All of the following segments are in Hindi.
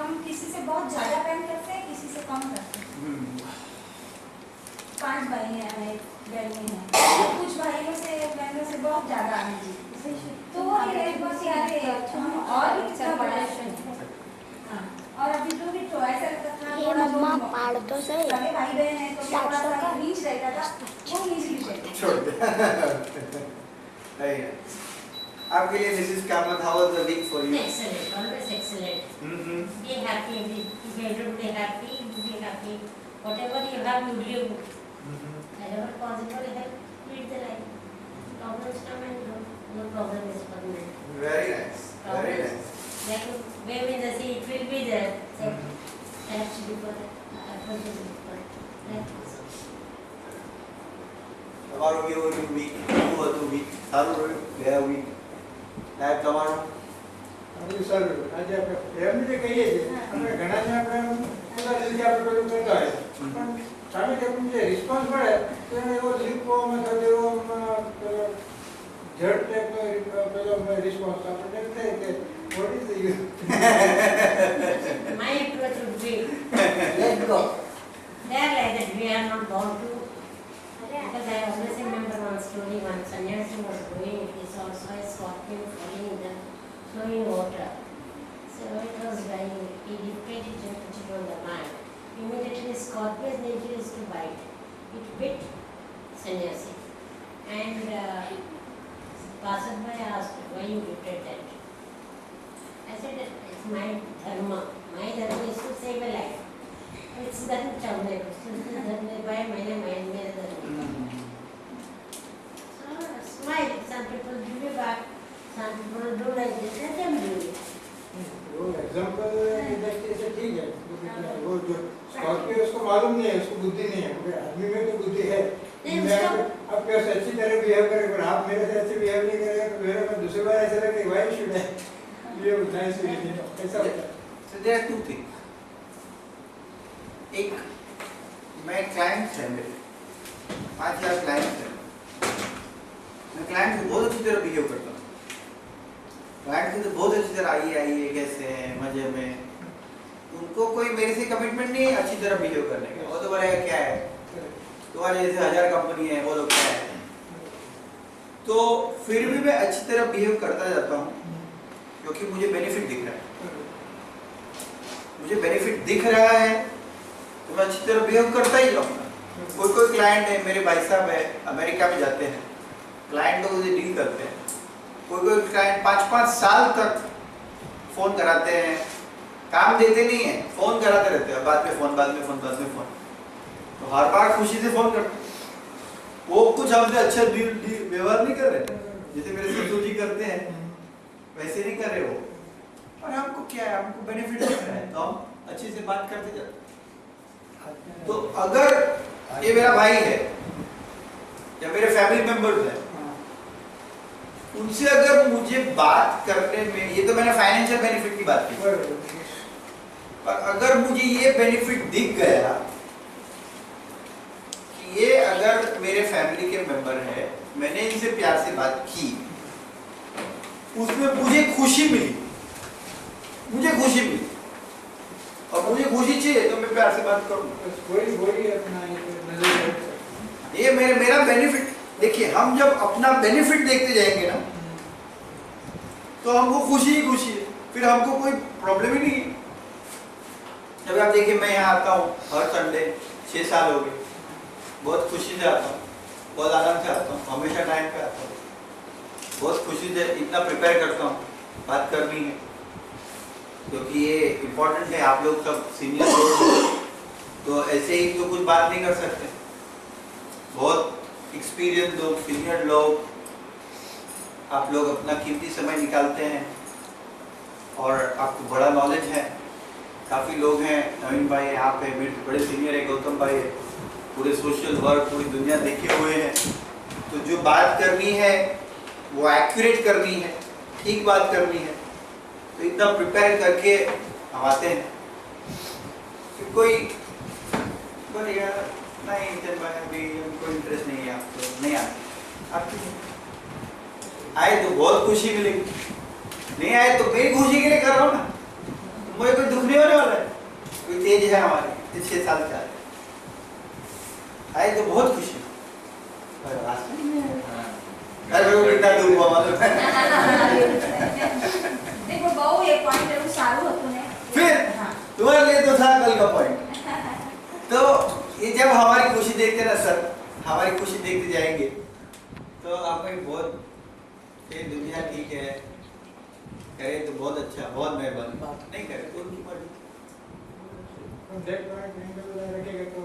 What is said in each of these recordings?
हम किसी से बहुत ज़्यादा प्रेम करते हैं, किसी से कम करते हैं। 5 भाई हैं, हमें बहनें हैं, तो कुछ भाइयों से बहनों से बहुत ज़्यादा है जी, तो वो ये बस याद है और भी कितना बड़ा है। हाँ, और अभी जो भी तो ऐसा लगता था ये थोड़ा मम्मा जो पाड़ तो सही सगे भाई बहन है तो थोड़ा सा नीच रहता था, वो नीच भी रहता छोड़ दे। आपके लिए Mrs. Kamath, how was the week for you? Excellent, always excellent. Be happy, if everybody happy, you be happy. Whatever you have, you live. Wherever possible, help lead the life. Problems come and go. No problem is permanent. Very nice. Very nice. Like wave in the sea, it will be there. So, that's before, effort is before. Like this. તમારું કેવું રહ્યું week? કેવું હતું week? સારું રહ્યું? ગયા week? સાહેબ તમારું? બધું સારું. આજે આપણે એમ રીતે કહીએ છીએ, આપણે ઘણા જણા આપણે પૂરા દિલથી આપણે પેલું કરતા હોય. પણ સામે આપણને જે રિસ્પોન્સ મળે તો એને એવો લીપવામાં અથવા એવો પેલો જડ ટાઈપનો પેલો રિસ્પોન્સ આપણને એમ થાય કે what is the use? My approach would be, Let go. they are like that, we are not born to. Because I always remember one story, one sannyasi was going, he saw a scorpion falling in the flowing water. So it was dying, he dipped it and put it on the mat. Immediately scorpion used to bite. It bit sannyasi. And passerby asked, why you dipped that? I said, it's my dharma. My dharma is to save a life. It's dharma chavne, dharma by my dharma. So smile. Some people give you back. Some people do like this. Let them do it. वो एग्जांपल देखते से ठीक है, वो जो स्कॉर्पियो उसको मालूम नहीं है, उसको बुद्धि नहीं है, क्योंकि आदमी में तो बुद्धि है। मैं अब कैसे अच्छी तरह बिहेव करें, पर आप मेरे से अच्छे बिहेव नहीं करेंगे तो मेरे को दूसरी बार ऐसा लगे वाई शुड है ये उठाए से ऐसा होता है। So there are two things. एक मैं क्लाइंट है मेरे 5,000 क्लाइंट है, मैं क्लाइंट को बहुत अच्छी तरह बिहेव करता हूँ। क्लाइंट की तो बहुत अच्छी तरह आइए कैसे हैं मजे में, उनको कोई मेरे से कमिटमेंट नहीं है अच्छी तरह बिहेव करने का। वो तो बोलेगा क्या है तुम्हारे जैसे 1000 कंपनी है, वो लोग क्या है। तो फिर भी मैं अच्छी तरह बिहेव करता जाता हूँ क्योंकि मुझे बेनिफिट दिख रहा है। मुझे बेनिफिट दिख रहा है तो मैं अच्छी तरह बिहेव करता ही जाऊँगा। कोई क्लाइंट है, मेरे भाई साहब है अमेरिका में जाते हैं, क्लाइंट लोगों से डील करते हैं। कोई क्लाइंट 5-5 साल तक फोन कराते हैं, काम देते नहीं है, फोन कराते रहते हैं, बाद में फोन। तो हर बार खुशी से फोन करते, वो कुछ हमसे अच्छा व्यवहार नहीं कर रहे, जैसे मेरे ससुर जी करते हैं वैसे नहीं कर रहे वो। और हमको क्या है, हमको बेनिफिट दिख रहा है तो हम अच्छे से बात करते जाते हैं। तो अगर ये मेरा भाई है या मेरे फैमिली मेंबर्स हैं, उनसे अगर मुझे बात करने में, ये तो मैंने फाइनेंशियल बेनिफिट की बात की, पर अगर मुझे ये बेनिफिट दिख गया कि ये अगर मेरे फैमिली के मेंबर है, मैंने इनसे प्यार से बात की, उसमें मुझे खुशी मिली और मुझे खुशी चाहिए तो मैं प्यार से बात करूंगा। ये मेरा बेनिफिट। देखिए, हम जब अपना बेनिफिट देखते जाएंगे ना तो हमको खुशी ही खुशी है, फिर हमको कोई प्रॉब्लम ही नहीं है। जब आप देखिए, मैं यहाँ आता हूँ हर संडे, 6 साल हो गए, बहुत खुशी से आता हूँ, बहुत आराम से आता हूँ, हमेशा टाइम पे आता हूँ, बहुत खुशी से इतना प्रिपेयर करता हूँ, बात करनी है क्योंकि ये इम्पोर्टेंट है। आप लोग सब सीनियर लोग तो ऐसे ही तो कुछ बात नहीं कर सकते। बहुत एक्सपीरियंस लोग, सीनियर लोग, आप लोग अपना कीमती समय निकालते हैं और आपको बड़ा नॉलेज है। काफ़ी लोग हैं, नवीन भाई है, आप है, मेरे बड़े सीनियर है, गौतम भाई है, पूरे सोशल वर्क पूरी दुनिया देखे हुए हैं। तो जो बात करनी है वो एक्यूरेट करनी है, ठीक बात करनी है, तो इतना प्रिपेयर करके हम आते हैं। फिर कोई बोलेगा नहीं चल भाई अभी कोई इंटरेस्ट नहीं है, आपको नहीं आते, आप आए तो बहुत खुशी मिलेगी, नहीं आए तो मेरी खुशी के लिए कर रहा हूँ ना, मुझे कोई दुख नहीं होने वाला। तेज है हमारे, ये 6 साल का है। आए तो बहुत खुशी। अरे वो बेटा दूंगा मालूम है। देखो बहु एक पॉइंट એવું સારું હતું ને फिर हाँ तुम्हारे लिए तो था कल का पॉइंट। तो ये जब हमारी खुशी देखते ना सर, हमारी खुशी देखते जाएंगे तो आपको भी बहुत ये दुनिया ठीक है, करे तो बहुत अच्छा, बहुत मेहरबानी, नहीं करे तो उनकी मर्जी। रखेगा तो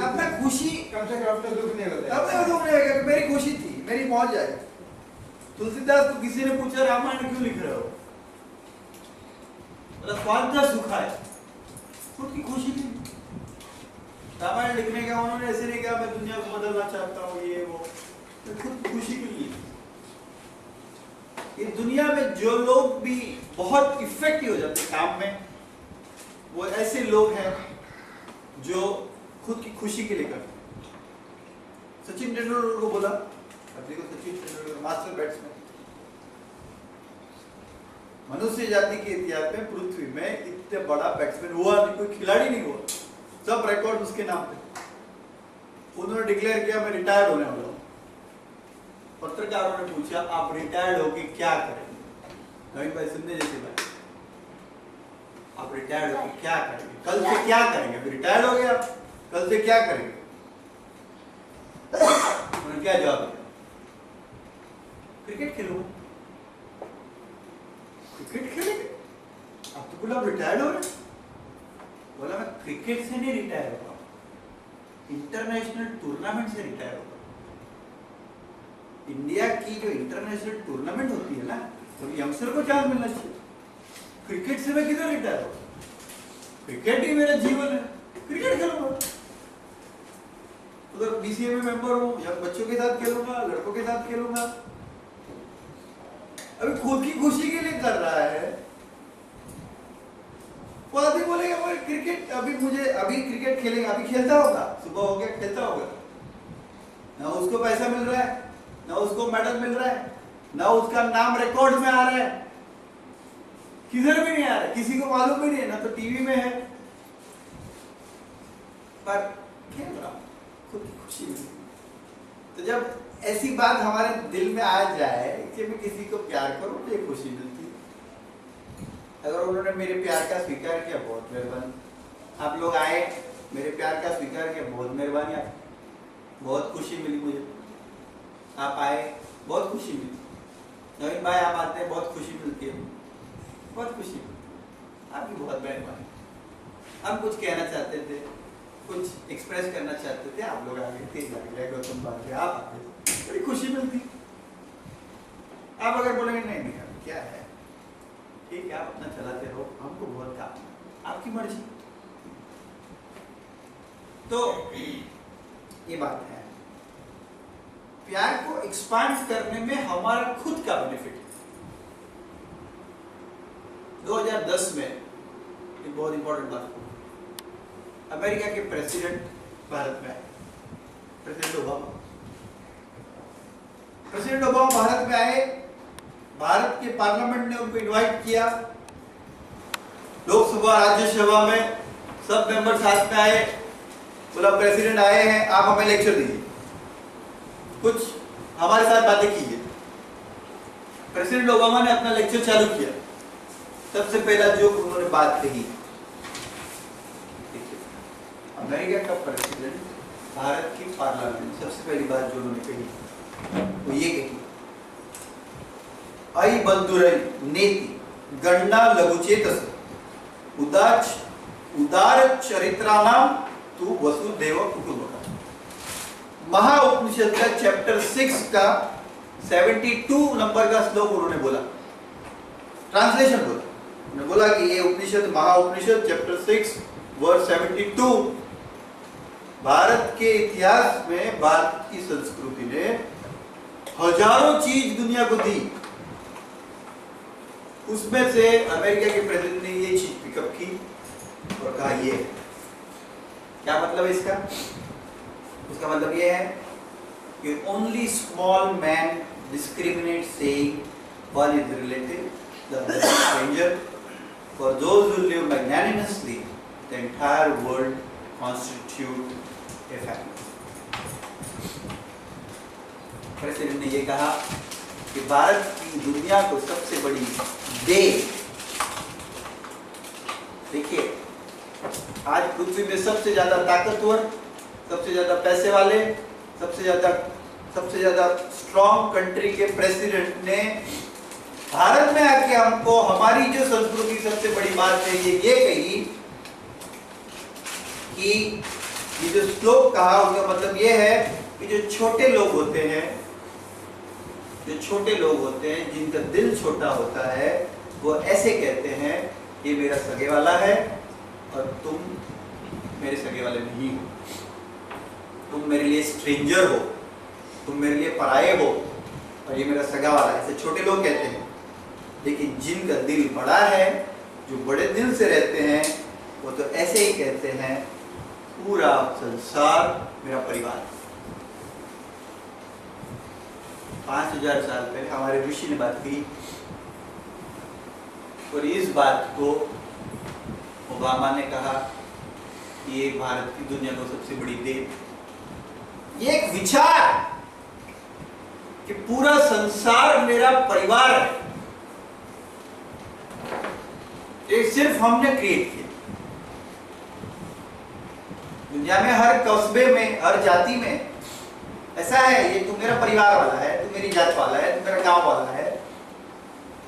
अपना खुशी कम से कम अपना दुख नहीं होता अब मैं तुम रहेगा कि मेरी खुशी थी, मेरी मौज आई। तुलसीदास को किसी ने पूछा रामायण क्यों लिख रहे हो? बोला स्वार्थ सुखा है, खुद की खुशी थी। रामायण लिखने का उन्होंने ऐसे नहीं कहा मैं दुनिया को बदलना चाहता हूँ ये वो, तो खुद खुशी के लिए। ये दुनिया में जो लोग भी बहुत इफेक्टिव हो जाते काम में, वो ऐसे लोग हैं जो खुद की खुशी के लिए करते। सचिन तेंदुलकर को बोला, अब देखो सचिन तेंदुलकर मास्टर बैट्समैन, मनुष्य जाति के इतिहास में पृथ्वी में इतने बड़ा बैट्समैन हुआ नहीं, कोई खिलाड़ी नहीं हुआ, सब रिकॉर्ड उसके नाम पे। उन्होंने डिक्लेयर किया मैं रिटायर्ड होने वाला हूँ। पत्रकारों ने पूछा आप रिटायर्ड होके क्या करेंगे? नवीन भाई सुनने जैसी बात, आप रिटायर्ड होके क्या करेंगे? कल से क्या करेंगे? अभी रिटायर्ड हो गया, कल से क्या करेंगे? उन्होंने क्या जवाब दिया? क्रिकेट खेलूंगा। क्रिकेट खेलेंगे? अब तो बोला रिटायर्ड हो रहे? बोला मैं क्रिकेट से नहीं रिटायर होगा, इंटरनेशनल टूर्नामेंट से रिटायर होगा। इंडिया की जो इंटरनेशनल टूर्नामेंट होती है ना, तो यंगस्टर को चांस मिलना चाहिए। क्रिकेट से मैं किधर रिटायर होगा? क्रिकेट ही मेरा जीवन है, क्रिकेट खेलूंगा। उधर बीसीए में मेंबर हूँ, या बच्चों के साथ खेलूंगा, लड़कों के साथ खेलूंगा। अभी खुद की खुशी के लिए कर रहा है। वो आदमी बोलेगा वो क्रिकेट अभी क्रिकेट खेलेगा, अभी खेलता होगा, सुबह हो गया खेलता होगा, ना उसको पैसा मिल रहा है, ना उसको मेडल मिल रहा है, ना उसका नाम रिकॉर्ड में आ रहा है, किधर भी नहीं आ रहा है, किसी को मालूम भी नहीं है, ना तो टीवी में है, पर खेल रहा खुद की खुशी में। तो जब ऐसी बात हमारे दिल में आ जाए कि मैं किसी को प्यार करूं तो ये खुशी मिलती है। अगर उन्होंने मेरे प्यार का स्वीकार किया, बहुत मेहरबानी। आप लोग आए, मेरे प्यार का स्वीकार किया, बहुत मेहरबानी। आप बहुत खुशी मिली मुझे, आप आए, बहुत खुशी मिली। नवीन भाई आप आते हैं, बहुत खुशी मिलती है, बहुत खुशी मिलती। आपकी बहुत मेहरबानी। हम कुछ कहना चाहते थे, कुछ एक्सप्रेस करना चाहते थे, आप लोग आ गए, तेज आ गए, गौतम बात है, आप आ गए, बड़ी खुशी मिलती। आप अगर बोलेंगे नहीं नहीं क्या है, ठीक है आप अपना चलाते रहो, हमको बहुत काम, आपकी मर्जी। तो ये बात है, प्यार को एक्सपांड करने में हमारा खुद का बेनिफिट है। 2010 में एक बहुत इंपॉर्टेंट बात हुई, अमेरिका के प्रेसिडेंट भारत में आए, president Obama. President Obama Bharat में आए, भारत के पार्लियामेंट ने उनको इनवाइट किया, लोकसभा राज्यसभा में सब मेंबर साथ में आए, बोला प्रेसिडेंट आए हैं, आप हमें लेक्चर दीजिए, कुछ हमारे साथ बातें कीजिए। प्रेसिडेंट ओबामा ने अपना लेक्चर चालू किया। सबसे पहला जो उन्होंने बात कही, अमेरिका का प्रेसिडेंट भारत की पार्लियामेंट, सबसे पहली बात जो उन्होंने कही वो ये कही, आई बंधुरई नेति गणना लघुचेतस उदार चरित्राणाम तू वसुदेव कुटुंबकम। महाउपनिषद का चैप्टर 6 का 72 नंबर का श्लोक उन्होंने बोला, ट्रांसलेशन बोला। उन्होंने बोला कि ये उपनिषद, महाउपनिषद चैप्टर 6 वर्स 72, भारत के इतिहास में भारत की संस्कृति ने हजारों चीज दुनिया को दी, उसमें से अमेरिका के प्रेसिडेंट ने ये चीज पिकअप की और कहा ये क्या मतलब है इसका? उसका मतलब ये है कि only small man discriminates saying one is relative, the other is stranger. For those who live magnanimously, the entire world constitute a family. President ने ये कहा कि भारत की दुनिया को सबसे बड़ी दे, देखिए आज पृथ्वी में सबसे ज्यादा ताकतवर, सबसे ज्यादा पैसे वाले, सबसे ज्यादा स्ट्रॉन्ग कंट्री के प्रेसिडेंट ने भारत में आके हमको हमारी जो संस्कृति सबसे बड़ी बात है ये कही कि ये जो श्लोक कहा उसका मतलब ये है कि जो छोटे लोग होते हैं, जिनका दिल छोटा होता है, वो ऐसे कहते हैं ये मेरा सगे वाला है और तुम मेरे सगे वाले नहीं हो, तुम मेरे लिए स्ट्रेंजर हो, तुम मेरे लिए पराये हो और ये मेरा सगा वाला है, ऐसे छोटे लोग कहते हैं। लेकिन जिनका दिल बड़ा है, जो बड़े दिल से रहते हैं, वो तो ऐसे ही कहते हैं पूरा संसार मेरा परिवार है। 5000 साल पहले हमारे ऋषि ने बात की और इस बात को ओबामा ने कहा कि ये भारत की दुनिया को सबसे बड़ी देन, ये एक विचार कि पूरा संसार मेरा परिवार है, ये सिर्फ हमने क्रिएट किया। दुनिया में हर कस्बे में, हर जाति में ऐसा है, ये तू मेरा परिवार वाला है, तू मेरी जात वाला है, तू मेरा गांव वाला है,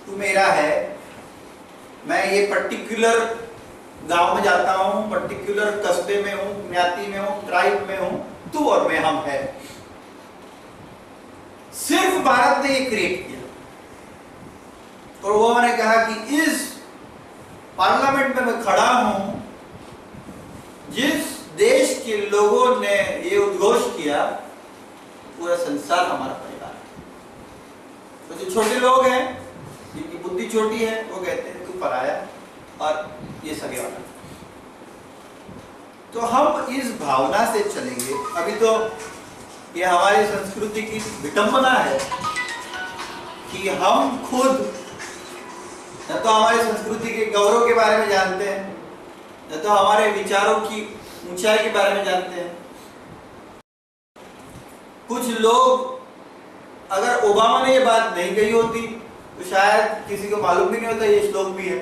तू मेरा है। मैं ये पर्टिकुलर गांव में जाता हूँ, पर्टिकुलर कस्बे में हूँ, ज्ञाति में हूँ, ट्राइब में हूँ, तू और मैं हम है। सिर्फ भारत ने ये क्रिएट किया और वो मैंने कहा कि इस पार्लियामेंट में मैं खड़ा हूं, जिस देश के लोगों ने ये उद्घोष किया पूरा संसार हमारा परिवार है। तो जो छोटे लोग हैं, जिनकी बुद्धि छोटी है, वो कहते हैं तू पराया और ये सगे वाला। तो हम इस भावना से चलेंगे। अभी तो ये हमारी संस्कृति की विडंबना है कि हम खुद न तो हमारी संस्कृति के गौरव के बारे में जानते हैं, न तो हमारे विचारों की ऊंचाई के बारे में जानते हैं। कुछ लोग, अगर ओबामा ने ये बात नहीं कही होती तो शायद किसी को मालूम भी नहीं होता ये श्लोक भी है।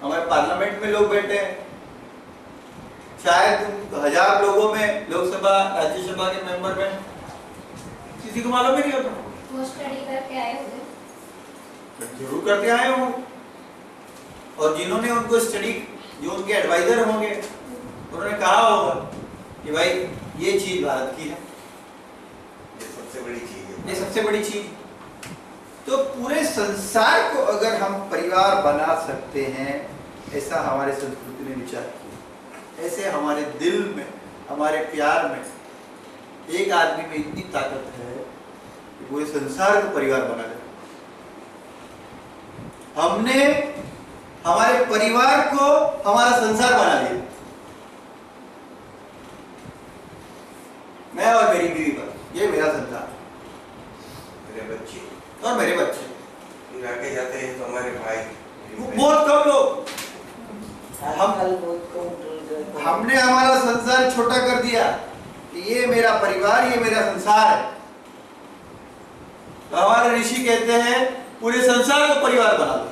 हमारे पार्लियामेंट में लोग बैठे हैं, शायद 1000 लोगों में, लोकसभा राज्यसभा के मेंबर में किसी को मालूम भी नहीं होता। वो स्टडी करके आए होंगे, जरूर करके आए हों, और जिन्होंने उनको स्टडी, जो उनके एडवाइजर होंगे, उन्होंने कहा होगा कि भाई ये चीज भारत की है, ये सबसे बड़ी चीज है, ये सबसे बड़ी चीज। तो पूरे संसार को अगर हम परिवार बना सकते हैं, ऐसा हमारे संस्कृति ने विचार किया। ऐसे हमारे दिल में, हमारे प्यार में एक आदमी में इतनी ताकत है कि पूरे संसार को परिवार बना ले। हमने हमारे परिवार को हमारा संसार बना लिया। मैं और मेरी बीवी पर, ये मेरा संसार, मेरे बच्चे और मेरे बच्चे। फिर आगे जाते हैं तो हमारे भाई, बहुत कम लोग, हमने हमारा संसार छोटा कर दिया कि ये मेरा परिवार, ये मेरा संसार है। तो हमारे ऋषि कहते हैं पूरे संसार को परिवार बना लो।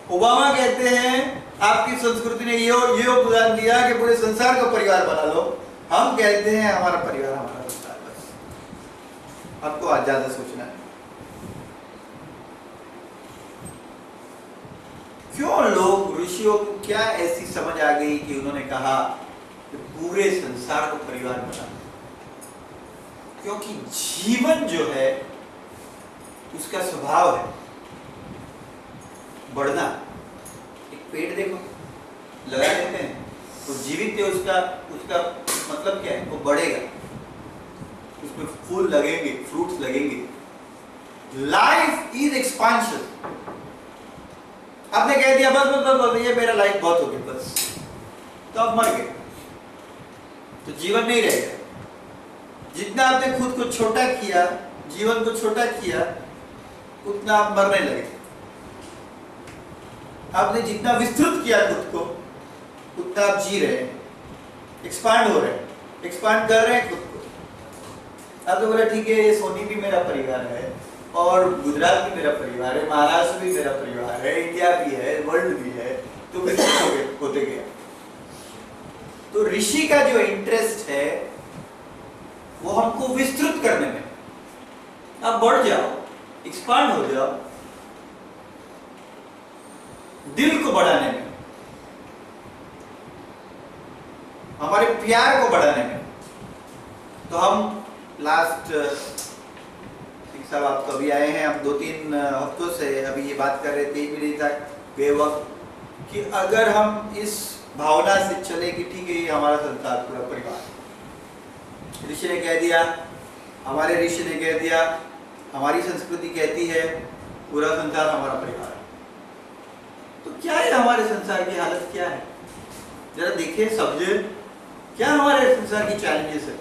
ओबामा कहते हैं आपकी संस्कृति ने ये उपदान दिया कि पूरे संसार को परिवार बना लो। हम कहते हैं हमारा परिवार हमारा संसार, बस। आपको आज ज्यादा सोचना है। क्यों लोग, ऋषियों को क्या ऐसी समझ आ गई कि उन्होंने कहा कि पूरे संसार को परिवार बना लो? क्योंकि जीवन जो है उसका स्वभाव है बढ़ना। एक पेड़ देखो, लगा देते हैं तो जीवित है, उसका मतलब क्या है? वो बढ़ेगा, उसमें फूल लगेंगे, फ्रूट्स लगेंगे। Life is expansion. आपने कह दिया बस ये मेरा लाइफ बहुत हो गया बस, तो आप मर गए, तो जीवन नहीं रहेगा। जितना आपने खुद को छोटा किया, जीवन को छोटा किया, उतना आप मरने लगे। आपने जितना विस्तृत किया खुद को उतना आप जी रहे हैं, एक्सपांड हो रहे हैं, एक्सपांड कर रहे हैं खुद को। आपने बोला ठीक है ये सोनी भी मेरा परिवार है और गुजरात भी मेरा परिवार है, महाराष्ट्र भी मेरा परिवार है, इंडिया भी है, वर्ल्ड भी है, तो विस्तृत होते गया। तो ऋषि का जो इंटरेस्ट है वो हमको विस्तृत करने में, आप बढ़ जाओ, एक्सपांड हो जाओ, दिल को बढ़ाने में, हमारे प्यार को बढ़ाने में। तो हम लास्ट साहब आप कभी आए हैं, हम 2-3 हफ्तों से अभी ये बात कर रहे थे, मेरे तक गए वक्त कि अगर हम इस भावना से चले कि ठीक है ये हमारा संसार पूरा परिवार, ऋषि ने कह दिया, हमारे ऋषि ने कह दिया, हमारी संस्कृति कहती है पूरा संसार हमारा परिवार है, तो क्या है हमारे संसार की हालत क्या है? जरा देखिए, समझे क्या हमारे संसार की चैलेंजेस है,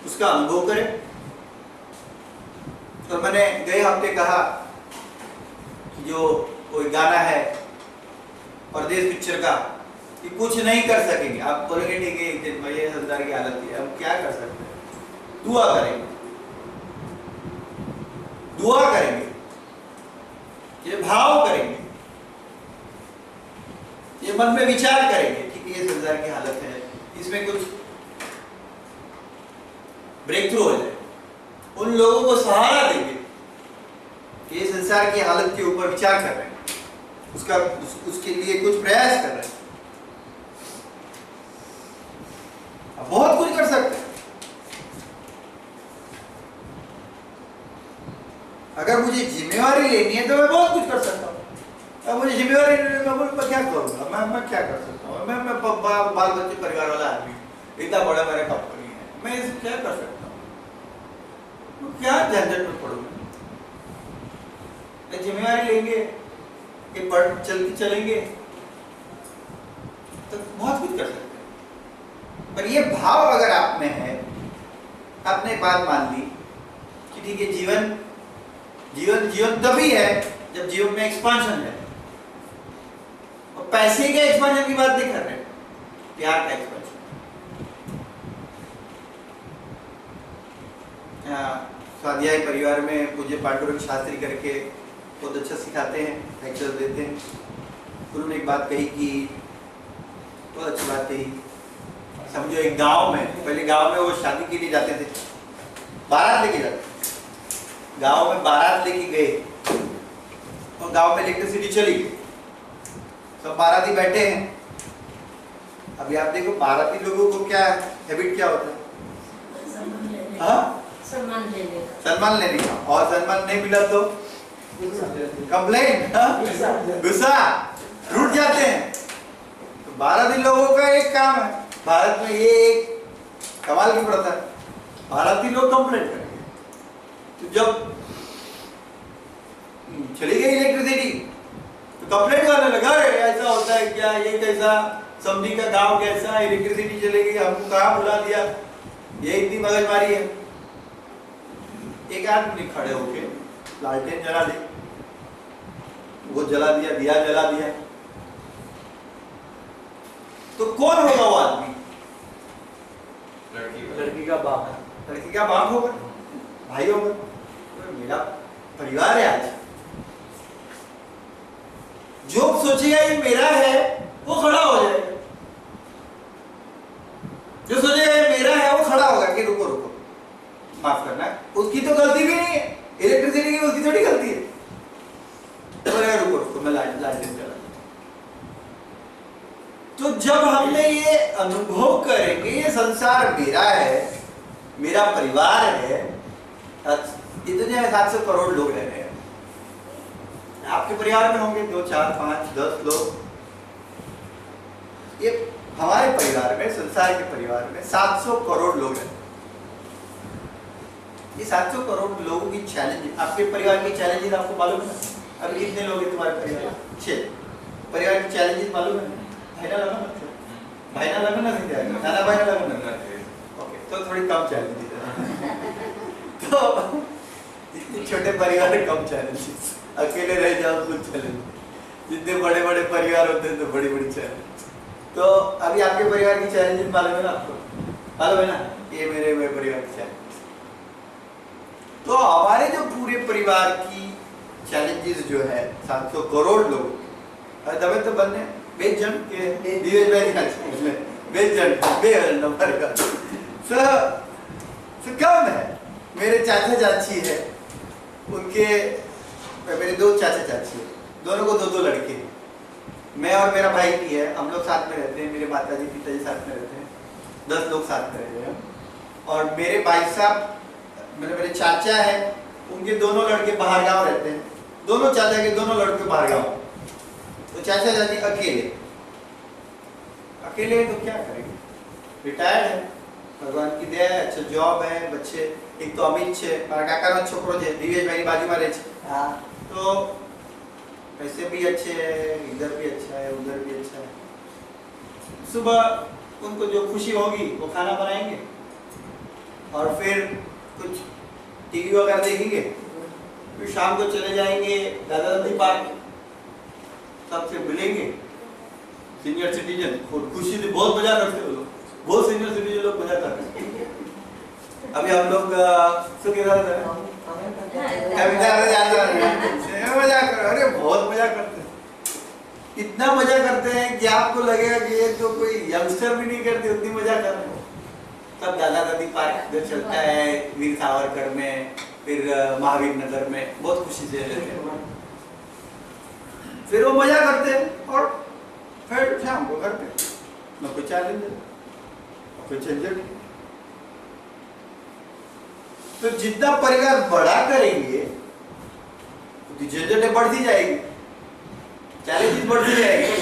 उसका अनुभव करें। और मैंने गए हफ्ते कहा कि जो कोई गाना है परदेश पिक्चर का कि कुछ नहीं कर सकेंगे, आप बोलेंगे ठीक है एक दिन भाई ये संसार की हालत है, हम क्या कर सकते हैं? दुआ करेंगे, दुआ करेंगे, ये भाव करेंगे, ये मन में विचार करेंगे कि ये संसार की हालत है, इसमें कुछ ब्रेक थ्रू हो जाए, उन लोगों को सहारा देंगे कि ये संसार की हालत के ऊपर विचार कर रहे हैं, उसके लिए कुछ प्रयास कर रहे हैं। अब बहुत कुछ कर सकते हैं। अगर मुझे जिम्मेवारी लेनी है तो मैं बहुत कुछ कर सकता हूँ। अब मुझे जिम्मेवारी मैं क्या करूँगा? मैं क्या कर सकता हूँ? मैं बाल बच्चे परिवार वाला आदमी, इतना बड़ा मेरा कंपनी है, मैं इसमें क्या कर सकता हूँ? तो क्या झंझट में पड़ूंगा? जिम्मेवारी लेंगे कि चलेंगे तो बहुत कुछ कर सकते हैं। पर ये भाव अगर आप में है, आपने बात मान ली कि ठीक है जीवन तभी है जब जीवन में एक्सपांशन है, और पैसे के एक्सपांशन की बात नहीं कर रहे, प्यार का एक्सपांशन। स्वाध्याय परिवार में पूज्य पांडुरंग शास्त्री करके बहुत अच्छा सिखाते हैं, लेक्चर देते हैं। उन्होंने एक बात कही कि बहुत अच्छी बात कही, समझो एक गांव में, पहले गांव में वो शादी के लिए जाते थे, बारात लेके जाते, गांव में बारात लेके गए और गांव में इलेक्ट्रिसिटी चली गई, सब बाराती बैठे हैं। अभी आप देखो बाराती लोगों को क्या हैबिट क्या होता है? हाँ, सम्मान लेने का, और सम्मान नहीं मिला तो कंप्लेंट, गुस्सा, रूठ जाते हैं। तो भारतीय लोगों का एक काम है, भारत में ये एक कमाल की प्रथा है, भारतीय लोग कंप्लेंट करेंगे। तो जब चली गई इलेक्ट्रिसिटी तो कंप्लेंट करने लगा, ऐसा होता है क्या, ये कैसा, समझी का गांव कैसा, इलेक्ट्रिसिटी चली गई, हमको कहाँ बुला दिया, ये इतनी मगजमारी है। एक आदमी खड़े होके लालटेन जला दी, वो जला दिया, दिया जला दिया, तो कौन होगा वो आदमी? लड़की का बाप है, लड़की का बाप होगा, भाई होगा, तो मेरा परिवार है। आज जो सोचेगा ये मेरा है वो खड़ा हो जाएगा, जो सोचेगा ये मेरा है वो खड़ा होगा कि रुको रुको, माफ करना, उसकी तो गलती भी नहीं है, इलेक्ट्रिसिटी की उसकी थोड़ी गलती है, तो रुको रुको मैं लाइट जला। तो जब हमने ये अनुभव करेंगे ये संसार मेरा है, मेरा परिवार है, इतने 700 करोड़ लोग रह रहे हैं, आपके परिवार में होंगे 2, 4, 5, 10 लोग, ये हमारे परिवार में, संसार के परिवार में 700 करोड़ लोग हैं। ये 700 करोड़ लोगों की चैलेंज, आपके परिवार की चैलेंजेस आपको मालूम है? अभी कितने लोग हैं तुम्हारे परिवार में? 6। परिवार की चैलेंजेस मालूम है? भाईना लगा ना, भाईना लगा ना, नाना भाईना लगा ना, ओके, तो थोड़ी कम चैलेंजेस है। तो इतने छोटे परिवार में कम चैलेंजेस, अकेले रह जाओ कुछ चैलेंज, जितने बड़े बड़े परिवार होते हैं तो बड़ी बड़ी चैलेंज। तो अभी आपके परिवार की चैलेंजेस मालूम है ना आपको, मालूम है ना, ये मेरे परिवार की चैलेंज। तो हमारे जो पूरे परिवार की चैलेंजेस जो है 700 करोड़ लोग दबे तो बनने बेच जन के दिवेश भाई का बेच जन नंबर का सो कम है। मेरे चाचा चाची है, उनके मेरे 2 चाचा चाची है, दोनों को 2 लड़के हैं। मैं और मेरा भाई भी है, हम लोग साथ में रहते हैं, मेरे माताजी पिताजी साथ में रहते हैं, 10 लोग साथ में रहते हैं। और मेरे भाई साहब मेरे चाचा है, उनके दोनों लड़के बाहर गाँव रहते हैं, दोनों चाचा के दोनों लड़के बाहर गाँव। तो चाचा चाची अकेले तो क्या करेंगे, रिटायर्ड है, भगवान की दया है, अच्छा जॉब है, बच्चे एक तो अमित है, काका छोकरो है, दिवेश भाई बाजू में रहे, तो पैसे भी अच्छे है, इधर भी अच्छा है, उधर भी अच्छा है। सुबह उनको जो खुशी होगी वो खाना बनाएंगे और फिर कुछ टीवी वगैरह देखेंगे, फिर शाम को चले जाएंगे दादा दादी पार्क, सबसे मिलेंगे, सीनियर सिटीजन, खुशी से बहुत मजा करते हैं लोग, बहुत सीनियर सिटीजन लोग मजा करते हैं। अभी हम लोग मजा कर, अरे बहुत मजा करते हैं, इतना मजा करते हैं कि आपको लगेगा कि ये तो कोई यंगस्टर भी नहीं करते, उतनी मजा कर रहे हैं। तब दादा दादी पार्क जो चलता है वीर सावरकर में, फिर महावीर नगर में, बहुत खुशी से रहते हैं। फिर वो मजा करते हैं और फिर शाम को घर पे न कोई चैलेंज न कोई झंझट। तो जितना परिवार बड़ा करेंगे उतनी झंझटें बढ़ती जाएगी, चैलेंजेस बढ़ती जाएगी।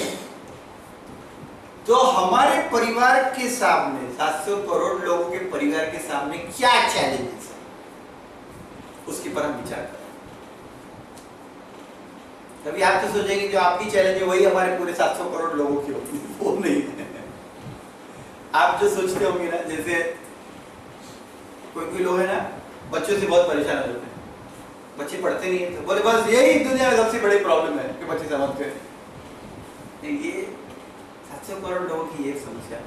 तो हमारे परिवार के सामने 700 करोड़ लोगों के परिवार के सामने क्या चैलेंजेस है, उसके पर हम विचार करें। तभी आप तो सोचेंगे जो आपकी चैलेंज है वही हमारे पूरे 700 करोड़ लोगों की होगी, वो नहीं है। आप जो सोचते होंगे ना, जैसे कोई लोग है ना, बच्चों से बहुत परेशान हो जाते हैं, बच्चे पढ़ते नहीं है, तो बोले बस यही दुनिया में सबसे बड़ी प्रॉब्लम है कि बच्चे समझते हैं। ये 700 करोड़ लोगों की एक समस्या है।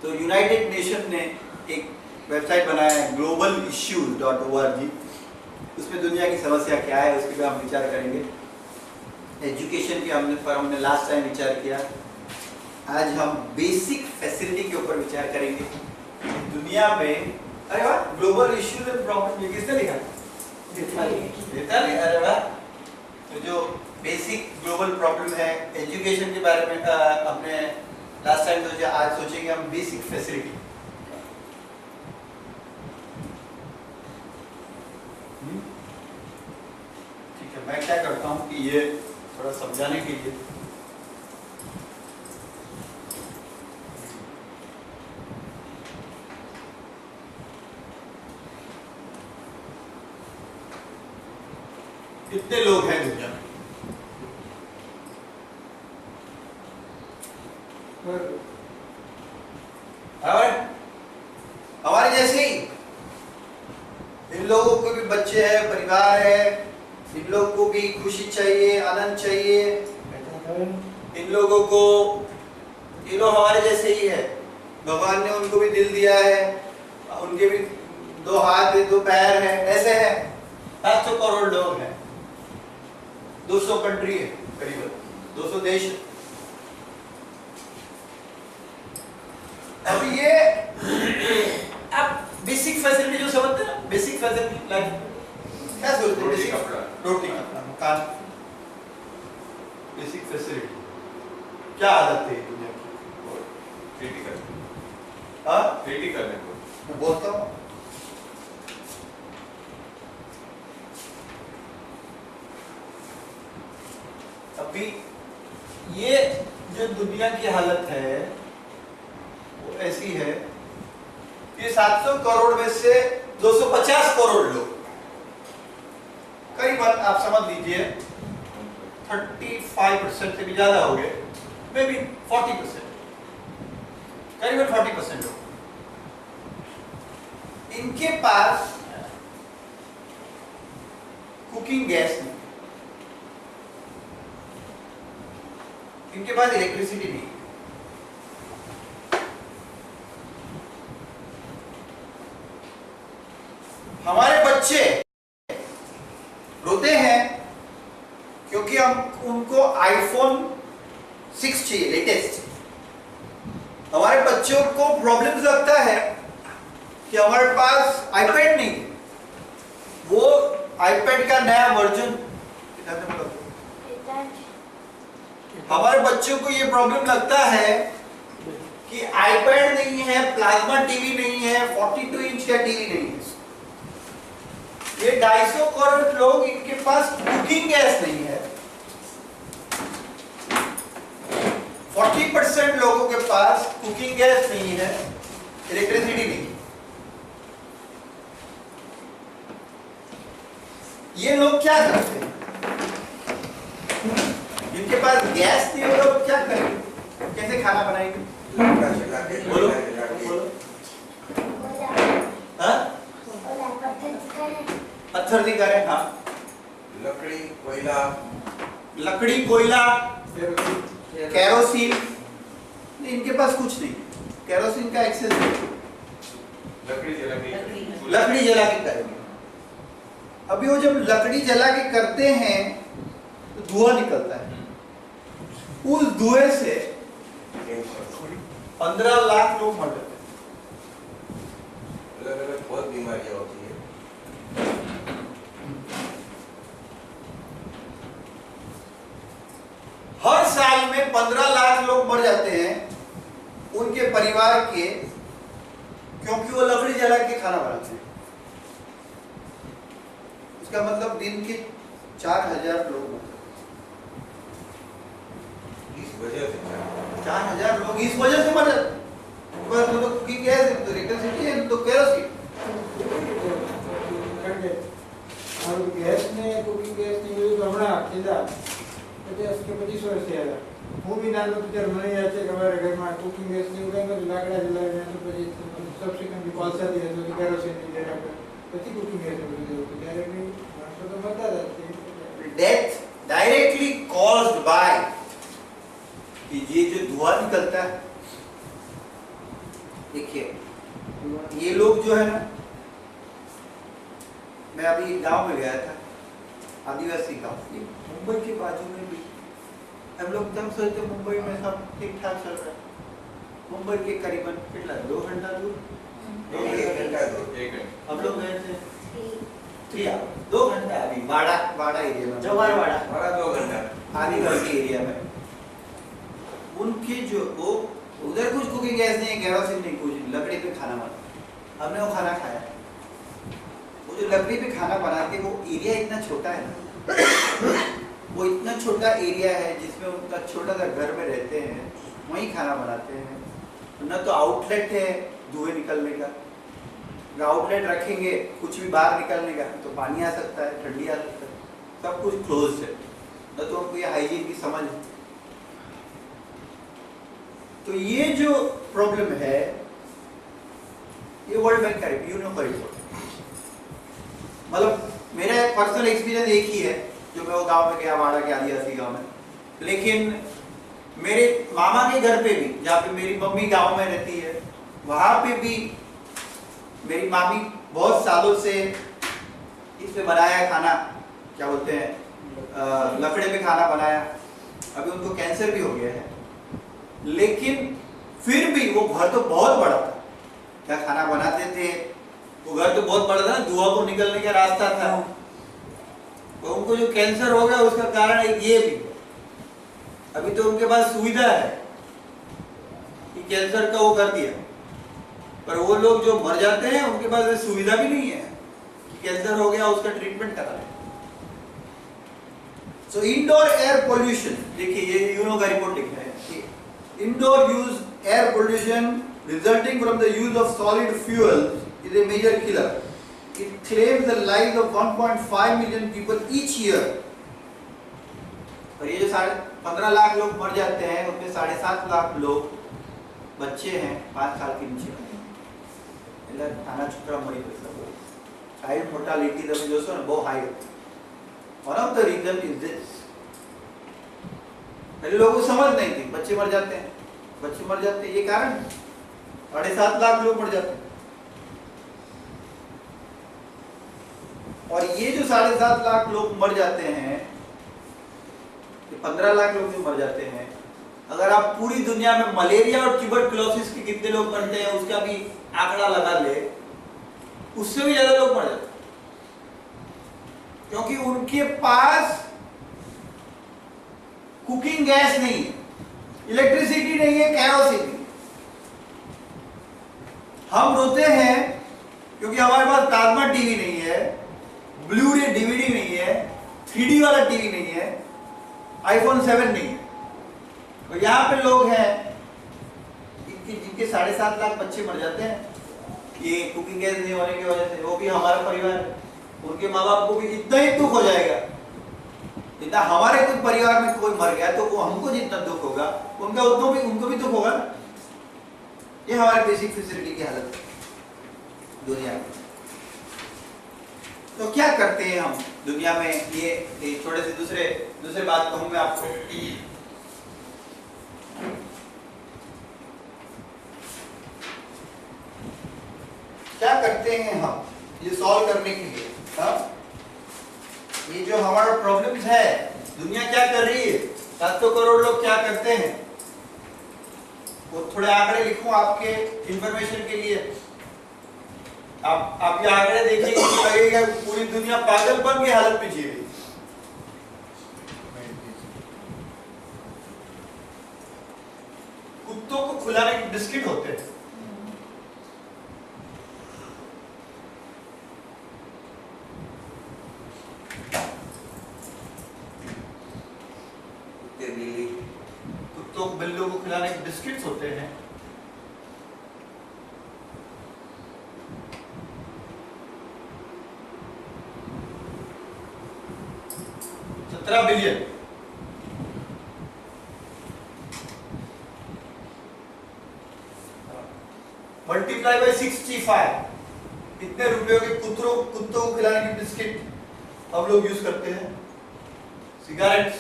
तो यूनाइटेड नेशन ने एक वेबसाइट बनाया है globalissues.org, उसमें दुनिया की समस्या क्या है उसके पे हम विचार करेंगे। एजुकेशन के हमने लास्ट टाइम विचार किया, आज हम बेसिक फैसिलिटी के ऊपर विचार करेंगे। दुनिया में, अरे वाह, ग्लोबल इश्यूज एंड प्रॉब्लम, ये किसने लिखा? अरे वाह। तो जो बेसिक ग्लोबल प्रॉब्लम है एजुकेशन के बारे में हमने लास्ट टाइम सोचा, आज सोचेंगे हम बेसिक फैसिलिटी। ठीक है, मैं क्या करता हूँ कि ये थोड़ा समझाने के लिए कितने लोग हैं दुनिया में? हमारे जैसे ही इन लोगों को भी बच्चे हैं, परिवार है, इन लोगों को भी खुशी चाहिए, आनंद चाहिए। इन लोगों को, ये लोग हमारे जैसे ही है, भगवान ने उनको भी दिल दिया है, उनके भी 2 हाथ है, 2 पैर है, ऐसे है। 700 करोड़ लोग हैं, 200 कंट्री है, करीबन 200 देश है। अब ये आप बेसिक फैसिलिटी जो समझते हैं ना, बेसिक फैसिलिटी लाइक क्या सोचते हैं? रोटी कपड़ा, मकान, बेसिक फैसिलिटी क्या आदत है दुनिया की? क्रिटिकल, हाँ क्रिटिकल है वो। मैं बोलता हूँ अभी ये जो दुनिया की हालत है वो ऐसी है कि 700 करोड़ में से 250 करोड़ लोग, करीबन आप समझ लीजिए 35% से भी ज्यादा हो गए, मे बी 40%, करीबन 40% लोग, इनके पास कुकिंग गैस नहीं, इनके पास इलेक्ट्रिसिटी नहीं। हमारे बच्चे रोते हैं क्योंकि हम उनको आईफोन 6 चाहिए, लेटेस्ट। हमारे बच्चों को प्रॉब्लम्स लगता है कि हमारे पास आईपैड नहीं है, वो आईपैड का नया वर्जन। हमारे बच्चों को ये प्रॉब्लम लगता है कि आईपैड नहीं है, प्लाज्मा टीवी नहीं है, 42 इंच का टीवी नहीं है। ये 250 करोड़ लोग, इनके पास कुकिंग गैस नहीं है। 40% लोगों के पास कुकिंग गैस नहीं है, इलेक्ट्रिसिटी नहीं। ये लोग क्या करते हैं? जिनके पास गैस नहीं, वो लोग क्या करेंगे? कैसे खाना बनाएंगे? बोलो बोलो। हाँ? पत्थर दिखा रहे हैं। हाँ, लकड़ी, कोयला, लकड़ी, कोयला, कैरोसिन। इनके पास कुछ नहीं, कैरोसिन का एक्सेस नहीं। लकड़ी जला के लकड़ी जला के करेंगे। अभी वो जब लकड़ी जला के करते हैं तो धुआं निकलता है। उस धुएं से 15 लाख लोग मर जाते हैं। अलग अलग बहुत बीमारियां होती है। हर साल में 15 लाख लोग मर जाते हैं उनके परिवार के, क्योंकि वो लकड़ी जला के खाना बनाते हैं। इसका मतलब दिन के 4000 लोग मर जाते हैं। इस वजह से 4000 लोग इस वजह से मर जाते हैं। तो कुकिंग गैस है, तो इलेक्ट्रिसिटी है, तो केरोसिन। और गैस ने कुकिंग गैस ने જોયું તો હમણાં કીધા 50 કે 25 વર્ષ થયા હતા. હું બી નાનો હતો ત્યારે મને યાદ છે કે અમારા ઘરમાં કુકિંગ ગેસ ની ઉડાઈ નતું, લાકડા જલાવીને તો પછી સબસિક્વન્ટલી કોલસાથી હતો કે કેરોસીનની જરા પછી કુકિંગ ગેસ ને બધું હતું ત્યારે બી માણસો તો મરતા હતા. डेथ डायरेक्टली कॉज्ड बाय कि ये जो धुआं निकलता है, देखिए ये लोग जो है ना, मैं अभी गांव में गया था, आदिवासी गांव, मुंबई के बाजू में भी। हम लोग एकदम सोचते मुंबई में सब ठीक ठाक चल रहा है। मुंबई के करीबन कितना 2 घंटा दूर, 1 घंटा दूर, हम लोग गए थे 3 आवर 2 घंटा। अभी वाड़ा एरिया में, जवारवाड़ा, हमारा 2 घंटा आदिवासी एरिया में। उनके जो वो उधर कुछ कुकिंग गैस नहीं, केरोसिन नहीं, कुछ लकड़ी पे खाना बना। हमने वो खाना खाया। वो जो लकड़ी पे खाना बनाते, वो एरिया इतना छोटा है ना, वो इतना छोटा एरिया है जिसमें उनका छोटा सा घर में रहते हैं, वहीं खाना बनाते हैं। न तो आउटलेट है धुएं निकलने का, अगर आउटलेट रखेंगे कुछ भी बाहर निकलने का तो पानी आ सकता है, ठंडी आ सकता है, सब कुछ क्लोज है। न तो उनको ये हाइजीन की समझ है। तो ये जो प्रॉब्लम है, ये वर्ल्ड बैंक का यूनो का रिपोर्ट, मतलब मेरा पर्सनल एक्सपीरियंस एक ही है, जो मैं वो गांव में गया, वाड़ा के आदिवासी गांव में। लेकिन मेरे मामा के घर पे भी, जहाँ पे मेरी मम्मी गांव में रहती है, वहां पे भी मेरी मामी बहुत सालों से इस पे बनाया खाना, क्या बोलते हैं, लकड़े पे खाना बनाया। अभी उनको कैंसर भी हो गया है, लेकिन फिर भी वो घर तो बहुत बड़ा था, क्या खाना बनाते थे। वो घर तो बहुत बड़ा था ना, धुआं को निकलने का रास्ता था। तो उनको जो कैंसर हो गया उसका कारण एक ये भी, अभी तो उनके पास सुविधा है कि कैंसर का वो कर दिया, पर वो लोग जो मर जाते हैं उनके पास ये सुविधा भी नहीं है कि कैंसर हो गया उसका ट्रीटमेंट करा है। सो इंडोर एयर पोल्यूशन, देखिए ये यूनो का रिपोर्ट लिख रहे हैं कि indoor use air pollution resulting from the use of solid fuel is a major killer. It claims the lives of 1.5 million people each year. और ये जो 15 लाख लोग मर जाते हैं, उसमें 7.5 लाख लोग बच्चे हैं 5 साल के नीचे। એટલે નાના છોકરા મરી જશે। ચાઇલ્ડ મોર્ટાલિટી તમે જોશો ને બહુ high. One of the reason is this. पहले लोगों को समझ नहीं थी, बच्चे मर जाते हैं, बच्चे मर जाते हैं, ये कारण 7.5 लाख लोग मर जाते हैं। और ये जो 7.5 लाख लोग मर जाते हैं, 15 लाख लोग जो मर जाते हैं, अगर आप पूरी दुनिया में मलेरिया और ट्यूबरकुलोसिस के कितने लोग मरते हैं उसका भी आंकड़ा लगा ले, उससे भी ज्यादा लोग मर जाते हैं, क्योंकि उनके पास कुकिंग गैस नहीं है, इलेक्ट्रिसिटी नहीं है, केरोसिन नहीं। हम रोते हैं क्योंकि हमारे पास प्लाज्मा टीवी नहीं है, ब्लू रे डीवीडी नहीं है, 3D वाला टीवी नहीं है, आईफोन 7 नहीं है। तो यहाँ पे लोग हैं जिनके 7.5 लाख बच्चे मर जाते हैं ये कुकिंग गैस नहीं होने की वजह से। वो भी हमारा परिवार है, उनके माँ बाप को भी इतना ही दुख हो जाएगा जितना हमारे कुछ परिवार में कोई मर गया तो वो हमको जितना दुख होगा उनको भी दुख होगा ना। ये हमारे बेसिक फैसिलिटी की हालत है दुनिया में। तो क्या करते हैं हम दुनिया में? ये थोड़े से दूसरे बात कहूं मैं आपको। क्या करते हैं हम ये सॉल्व करने के लिए? ये जो हमारा प्रॉब्लम्स है, दुनिया क्या कर रही है, 700 करोड़ लोग क्या करते हैं, वो थोड़े आंकड़े लिखूं आपके इंफॉर्मेशन के लिए। आप ये आंकड़े देखेंगे तो लगेगा पूरी दुनिया पागलपन की हालत में जी रही। कुत्तों को खिलाने के बिस्किट होते हैं, कुत्तों को बिल्लियों को खिलाने के बिस्किट्स होते हैं। बिलियन मल्टीप्लाई बाय 65, कितने रुपयों के कुत्तों को खिलाने की बिस्किट हम लोग यूज करते हैं? सिगरेट्स,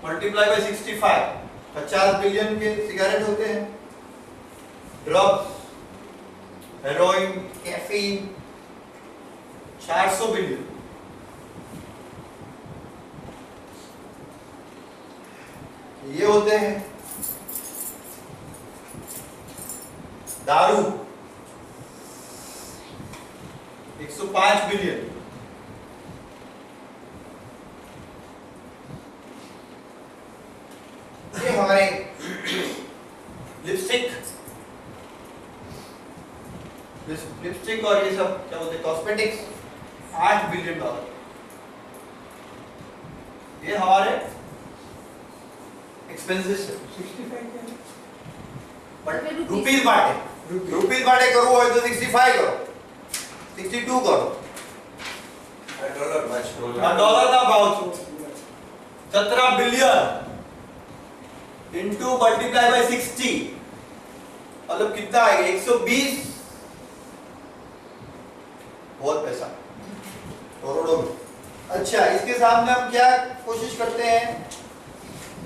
मल्टीप्लाई बाय 65, 50 बिलियन के सिगरेट होते हैं। Drugs, heroin, caffeine, 400 billion. ये होते हैं दारू, 105 बिलियन। ये हमारे लिपस्टिक और ये सब क्या बोलते हैं कॉस्मेटिक्स, $8 बिलियन। ये हमारे एक्सपेंसेस है। 65 बट रुपीज बांटे करो हो तो 65 करो, 62 करो। डॉलर ना भाव 17 बिलियन इनटू मल्टीप्लाई बाय 60, मतलब कितना आएगा? 120। बहुत पैसा, करोड़ों में। अच्छा, इसके सामने हम क्या कोशिश करते हैं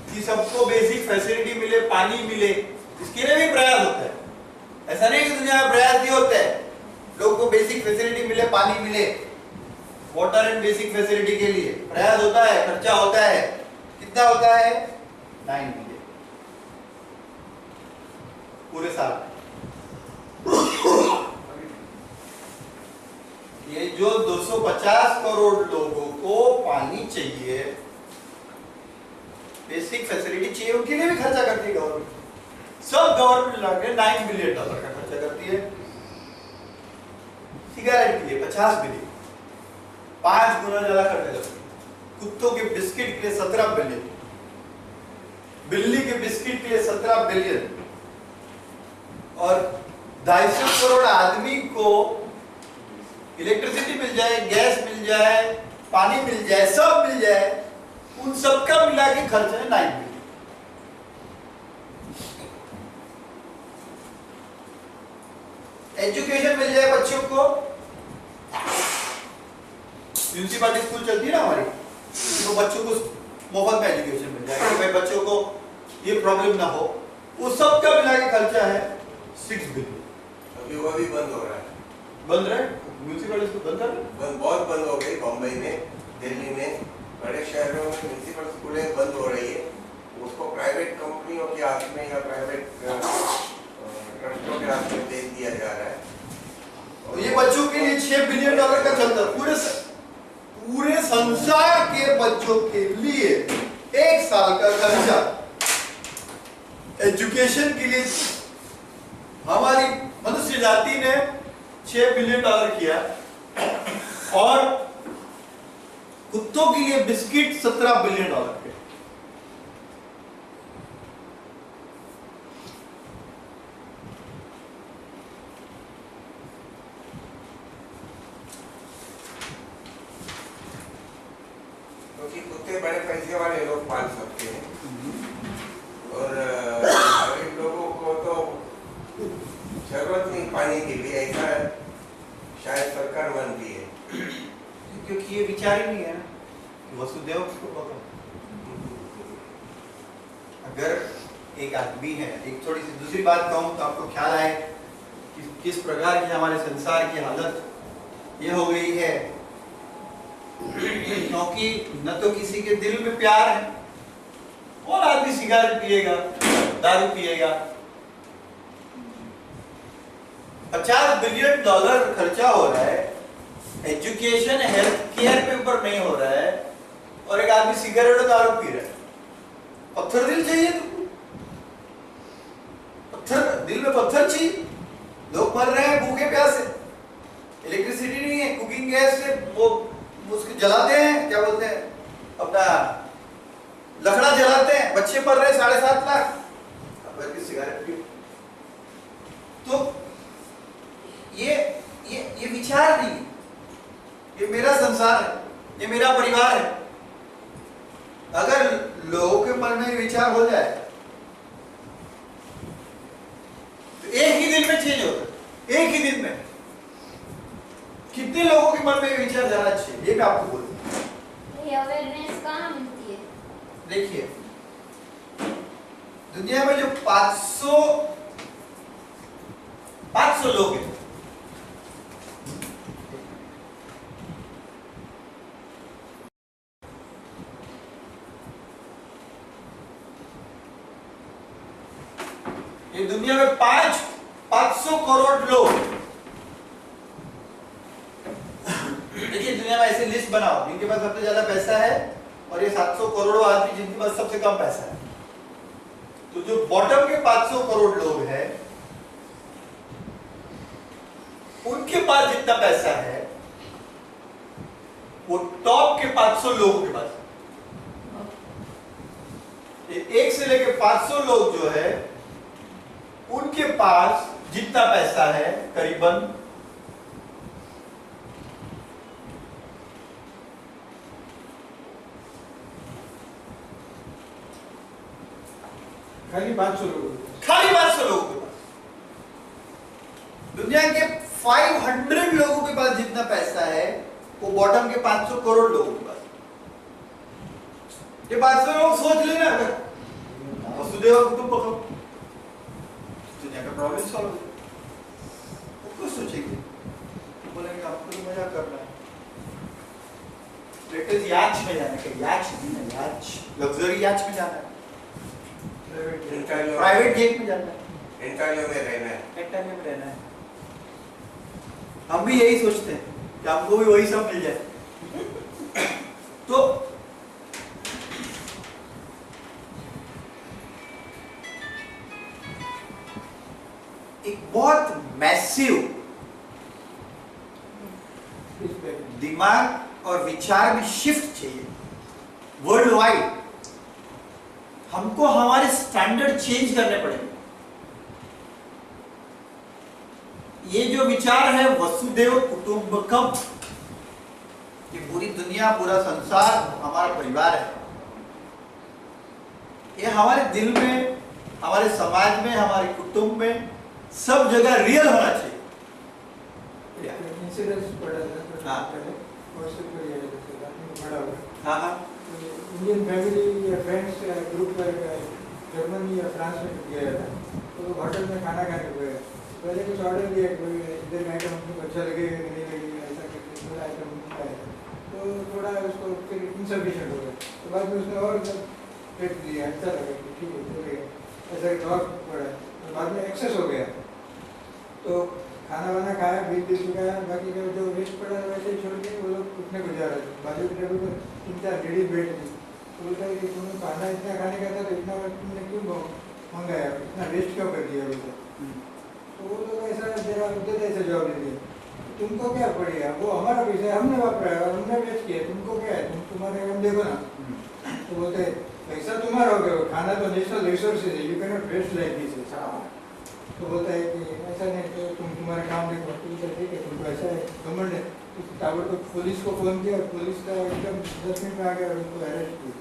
कि सबको बेसिक फैसिलिटी मिले, पानी मिले, इसके लिए भी प्रयास होता है। ऐसा नहीं कि दुनिया में प्रयास नहीं होता है, लोग को बेसिक फैसिलिटी मिले, पानी मिले, वाटर एंड बेसिक फैसिलिटी के लिए प्रयास होता है, खर्चा होता है। कितना होता है? 9 बिलियन पूरे साल। ये जो 250 करोड़ लोगों को पानी चाहिए, बेसिक फैसिलिटी चाहिए, उनके लिए भी खर्चा करती है गवर्नमेंट। सब गवर्नमेंट लाके $9 बिलियन का खर्चा करती है। सिगरेट के लिए 50 बिलियन, 5 गुना ज्यादा खर्चा करती है। कुत्तों के बिस्किट के लिए 17 बिलियन, बिल्ली के बिस्किट के लिए 17 बिलियन, और 250 करोड़ आदमी को इलेक्ट्रिसिटी मिल जाए, गैस मिल जाए, पानी मिल जाए, सब मिल जाए, उन सबका मिला के खर्च है 9 बिलियन। एजुकेशन मिल जाए बच्चों को, म्यूनसिपालिटी स्कूल चलती है ना हमारी, तो बच्चों को मुफ्त में एजुकेशन मिल जाएगा कि भाई बच्चों को ये प्रॉब्लम ना हो। वो सब का मिला के खर्चा है 6 बिलियन। अभी वो भी बंद हो रहा है। बंद रहे म्यूनसिपल स्कूल बंद कर बहुत बंद हो गई। बॉम्बे में, दिल्ली में, बड़े शहरों में म्यूनसिपल स्कूलें बंद हो रही है। उसको प्राइवेट कंपनियों के हाथ में या प्राइवेट ट्रस्टों के हाथ में दे दिया जा रहा है। और ये बच्चों के लिए $6 बिलियन का चलता है। पूरे संसार के बच्चों के लिए 1 साल का खर्चा एजुकेशन के लिए हमारी मनुष्य जाति ने $6 बिलियन किया, और कुत्तों के लिए बिस्किट $17 बिलियन के। क्योंकि कुत्ते बड़े पैसे वाले लोग पाल सकते हैं, और गरीब लोगों को तो जरूरत नहीं पाने के लिए, ऐसा शायद सरकार मानती है। क्योंकि ये विचार ही नहीं है ना वसुदेव कुटुंबकम। अगर एक आदमी है, एक थोड़ी सी दूसरी बात कहूं तो आपको ख्याल आए कि किस प्रकार की हमारे संसार की हालत ये हो गई है, क्योंकि न तो किसी के दिल में प्यार है। कौन आदमी सिगरेट पिएगा, दारू पिएगा? $50 बिलियन खर्चा हो रहा है, एजुकेशन हेल्थ केयर के ऊपर नहीं हो रहा है, और एक आदमी सिगरेट और दारू पी रहा है। पत्थर दिल चाहिए तुमको, पत्थर दिल में पत्थर चाहिए। लोग मर रहे हैं भूखे प्यासे, इलेक्ट्रिसिटी नहीं है, कुकिंग गैस से वो उसको जलाते हैं, क्या बोलते हैं, अपना लकड़ा जलाते हैं, बच्चे पढ़ रहे हैं 7.5 लाख, अब सिगरेट पियो। तो ये विचार नहीं, ये मेरा संसार है, ये मेरा परिवार है। अगर लोगों के मन में विचार हो जाए तो एक ही दिन में चेंज होता है। एक ही दिन में कितने लोगों के मन में विचार जाना चाहिए, ये मैं आपको बोलूं। ये अवेयरनेस कहाँ मिलती है? देखिए, दुनिया में जो 500 लोग हैं, ये दुनिया में 500 करोड़ लोग। देखिए, दुनिया में ऐसे लिस्ट बनाओ जिनके पास सबसे ज्यादा पैसा है, और ये 700 करोड़ आदमी जिनके पास सबसे कम पैसा है। तो जो बॉटम के 500 करोड़ लोग हैं, उनके पास जितना पैसा है वो टॉप के 500 लोगों के पास। ये 1 से लेकर 500 लोग जो है, उनके पास जितना पैसा है करीबन खाली 500 लोग। खाली 500 लोगों के पास। दुनिया के 500 लोगों के पास जितना पैसा है वो बॉटम के 500 करोड़ लोगों के पास। ये 500 लोग सोच लेना, वसुदेव कुटुंबकम, दुनिया का प्रॉब्लम सॉल्व हो जाएगा। वो कुछ सोचेंगे, बोलेंगे आपको तो मजा करना है, लेटेस्ट याच में जाना है, याच नहीं ना, याच लग्जरी याच में जाना है, प्राइवेट जेट में जाना है, इंटरव्यू में रहना है, इंटरव्यू में रहना है। हम भी यही सोचते हैं कि हमको भी वही सब मिल जाए। तो एक बहुत मैसिव दिमाग और विचार में शिफ्ट चाहिए वर्ल्ड वाइड। हमको हमारे स्टैंडर्ड चेंज करने पड़ेंगे। ये जो विचार है वसुदेव कुटुंबकम, ये पूरी दुनिया, पूरा संसार हमारा परिवार है। ये हमारे दिल में, हमारे समाज में, हमारे कुटुंब में, सब जगह रियल होना चाहिए। इंसिडेंस पड़ा हाँ। व्हाट्सएप पर ये बड़ा हुआ। हाँ हाँ इंडियन फैमिली या फ्रेंड्स ग्रुप पर जर्मनी या फ्रांस में गया था, तो होटल में खाना खाने को गया। पहले कुछ ऑर्डर दिया कि इधर का आइटम हमको अच्छा लगेगा कि नहीं लगेगा, ऐसा करके थोड़ा आइटम खाया, तो थोड़ा उसको फिर इनसफिशिएंट हो गया। तो बाद में उसने और पेट दिया, अच्छा लगा कि ठीक है चलेगा, ऐसा एक और पड़ा। तो बाद में एक्सेस हो गया, तो खाना वाना खाया, बिल भी चुकाया, बाकी का जो वेस्ट पड़ा वैसे ही छोड़ के वो लोग उठने को जा रहे थे। बाजू के टेबल पर 3-4 लेडीज बैठ थी, तो बोलता है कि तुम्हें खाना इतना खाने का था तो इतना तुमने क्यों मंगाया, इतना वेस्ट क्यों कर दिया बोलता। तो वो लोग ऐसा जरा उधर ऐसा जवाब दे दिया, तुमको क्या पड़ेगा, वो हमारा पैसा है, हमने वापराया और हमने वेस्ट किया, तुमको क्या है, तुम तुम्हारे हम देखो ना। तो बोलते हैं पैसा तुम्हारा हो गया, खाना तो नेशनल रिसोर्सेज है, you can not waste like this. तो बोलता है कि ऐसा नहीं, तो तुम तुम्हारा काम देखो। तो ठीक है, तुमको ऐसा है घमंड है, तो ताबड़ को पुलिस को फोन किया, पुलिस का एकदम 10 मिनट में आ गया और उनको अरेस्ट किया।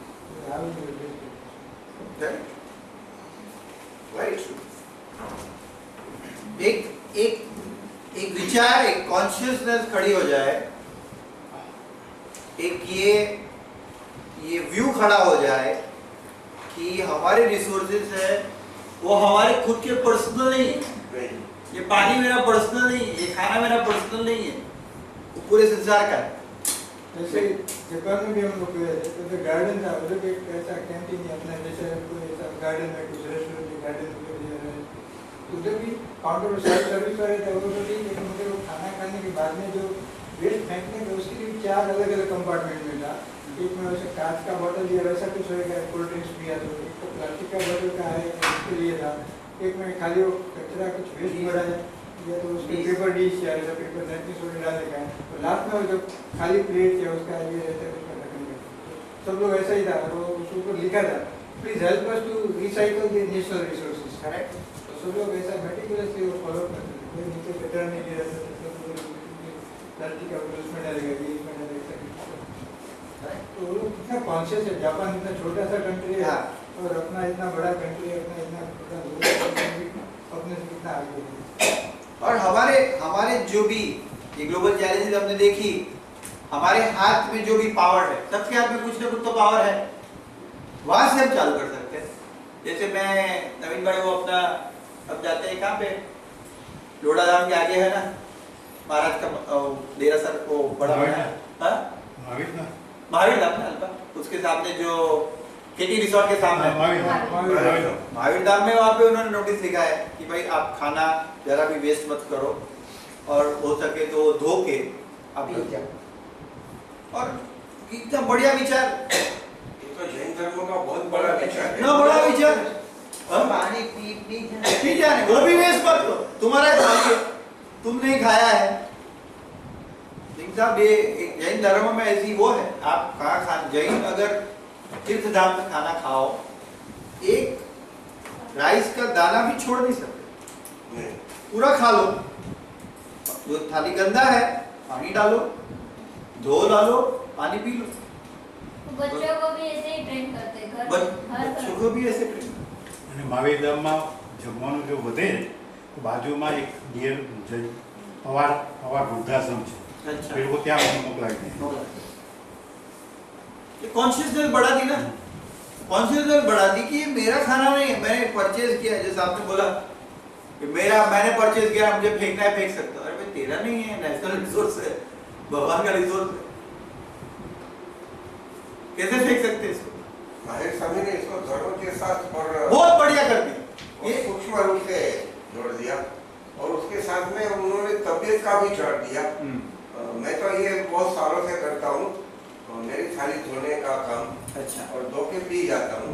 एक एक एक विचार, एक कॉन्शियसनेस खड़ी हो जाए, एक ये व्यू खड़ा हो जाए कि हमारे रिसोर्सेज है वो हमारे खुद के पर्सनल नहीं है। ये पानी मेरा पर्सनल नहीं है, ये खाना मेरा पर्सनल नहीं है, वो पूरे संसार का है। जैसे जापान में भी हम लोग गए थे, तो गार्डन था, उधर भी एक ऐसा कैंटीन है अपना, जैसे कोई ऐसा गार्डन में कुछ रेस्टोरेंट के गार्डन में उधर भी काउंटर पर सेल्फ सर्विस वाले थे, वो तो ठीक, लेकिन मुझे वो खाना खाने के बाद में जो वेस्ट फेंकने का उसके लिए 4 अलग-अलग कंपार्टमेंट में था। एक में वैसे कांच का बोतल या वैसा कुछ होएगा, कोल्ड ड्रिंक्स पिया, तो एक तो प्लास्टिक का बोतल का है उसके लिए था, एक में खाली वो कचरा कुछ वेस्ट पड़ा है या तो उसमें पेपर डिश या ऐसा पेपर नैपकिन वगैरह डालने का है, तो लास्ट में जो खाली प्लेट या उसका ये रहता है उसका ढक्कन का, सब लोग ऐसा ही था। और वो उसके ऊपर लिखा था please help us to recycle the natural resources, correct. तो सब लोग ऐसा मेटिकुलसली वो फॉलो करते थे, कोई नीचे कचरा नहीं गिरा था, सब लोग प्लास्टिक का बोतल उसमें डालेगा, ये इसमें डालेगा। तो वो लोग कितना कॉन्शियस है। जापान इतना छोटा सा कंट्री है और अपना इतना बड़ा कंट्री है, अपना इतना अपने से कितना आगे है। और हमारे जो भी ये ग्लोबल चैलेंजेस हमने देखी, हमारे हाथ में जो भी पावर है, सबके हाथ में कुछ ना कुछ तो पावर है, वहां से हम चालू कर सकते हैं। जैसे मैं नवीन भाई वो अपना अब जाते हैं कहाँ पे, लोढ़ा धाम के आगे है ना महाराज का डेरा सर को बड़ा महावीर धाम ना अल्पा, उसके सामने जो केटी रिसोर्ट के सामने महावीर धाम में, वहाँ पे उन्होंने नोटिस लिखा है कि भाई आप खाना जरा भी वेस्ट मत करो और हो सके तो धो के आप ले जाओ। और कितना बढ़िया विचार, ये तो जैन धर्म का बहुत बड़ा विचार है। ना बड़ा विचार, पानी पी जाने वो भी वेस्ट मत करो, तुम्हारा खाइए, तुम नहीं खाया है। साहब ये जैन धर्म में ऐसी वो है, आप कहाँ खा, जैन अगर तीर्थ धाम में खाना खाओ, एक राइस का दाना भी छोड़ नहीं सकते, पूरा खा लो। जो थाली गंदा है पानी डालो, धो डालो, पानी पी लो। बच्चों को भी ऐसे ही ट्रेन करते हैं घर हर बच्चों को भी ऐसे ट्रेन। અને મહાવીર ધામમાં જમવાનું જો વધે તો બાજુમાં એક નિયર પવાર વૃદ્ધાશ્રમ છે, अच्छा એ લોકો ત્યાં મોકલાવી દે। ये कॉन्शियसनेस बढ़ा दी ना, कॉन्शियसनेस बढ़ा दी कि ये मेरा खाना नहीं है, मैंने परचेज किया है। जैसे आपने बोला कि मैंने परचेज किया, मुझे फेंकना है फेंक सकता हूँ। अरे भाई तेरा नहीं है, नेशनल रिसोर्स है, भगवान का रिसोर्स है, कैसे फेंक सकते इसको? माहिर स्वामी ने इसको धर्म के साथ और बहुत बढ़िया कर दी, ये सूक्ष्म रूप से जोड़ दिया और उसके साथ में उन्होंने तबीयत का भी जोड़ दिया। मैं तो ये बहुत सालों से करता हूँ, मेरी थाली धोने का काम, अच्छा, और धो के पी जाता हूँ।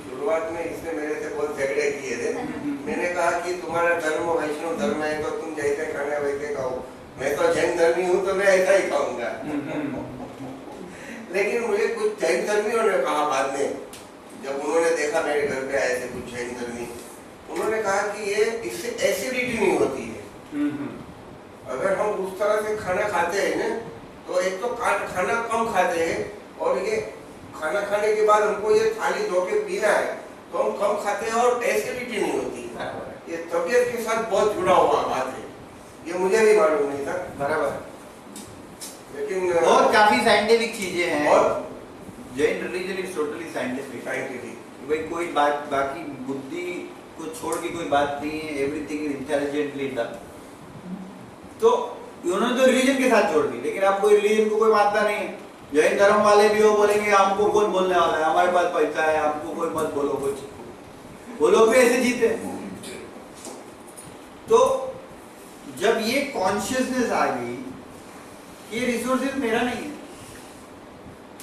शुरुआत में इसने मेरे से बहुत झगड़े किए थे, मैंने कहा कि तुम्हारा धर्म वैष्णव धर्म है तो तुम जैसे खाना वैसे खाओ, मैं तो जैन धर्मी हूँ तो मैं ऐसा ही खाऊंगा। लेकिन मुझे कुछ जैन धर्मियों ने कहा बाद में, जब उन्होंने देखा मेरे घर पे आए थे कुछ जैन धर्मी, उन्होंने कहा कि ये इससे एसिडिटी नहीं होती है। अगर हम उस तरह से खाना खाते हैं ना, तो एक तो खाना कम खाते हैं और ये खाना खाने के बाद हमको ये थाली धो के पीना है तो हम कम खाते हैं और एसिडिटी नहीं होती। ये तबीयत के साथ बहुत जुड़ा हुआ बात है, ये मुझे भी मालूम नहीं था। बराबर, लेकिन बहुत काम काफी साइंटिफिक चीजें हैं। और Jain religion is totally scientific. Scientific भाई कोई बात बाकी बुद्धि को छोड़ के कोई बात नहीं है, एवरीथिंग इज इंटेलिजेंटली डन। तो उन्होंने तो रिलीजन के साथ जोड़ दी, लेकिन अब कोई रिलीजन को कोई मानता नहीं है। जैन धर्म वाले भी वो बोलेंगे हमको कौन बोलने वाला है, हमारे पास पैसा है, हमको कोई मत बोलो कुछ। वो लोग भी ऐसे जीते। तो जब ये कॉन्शियसनेस आ गई, ये रिसोर्सेज मेरा नहीं है,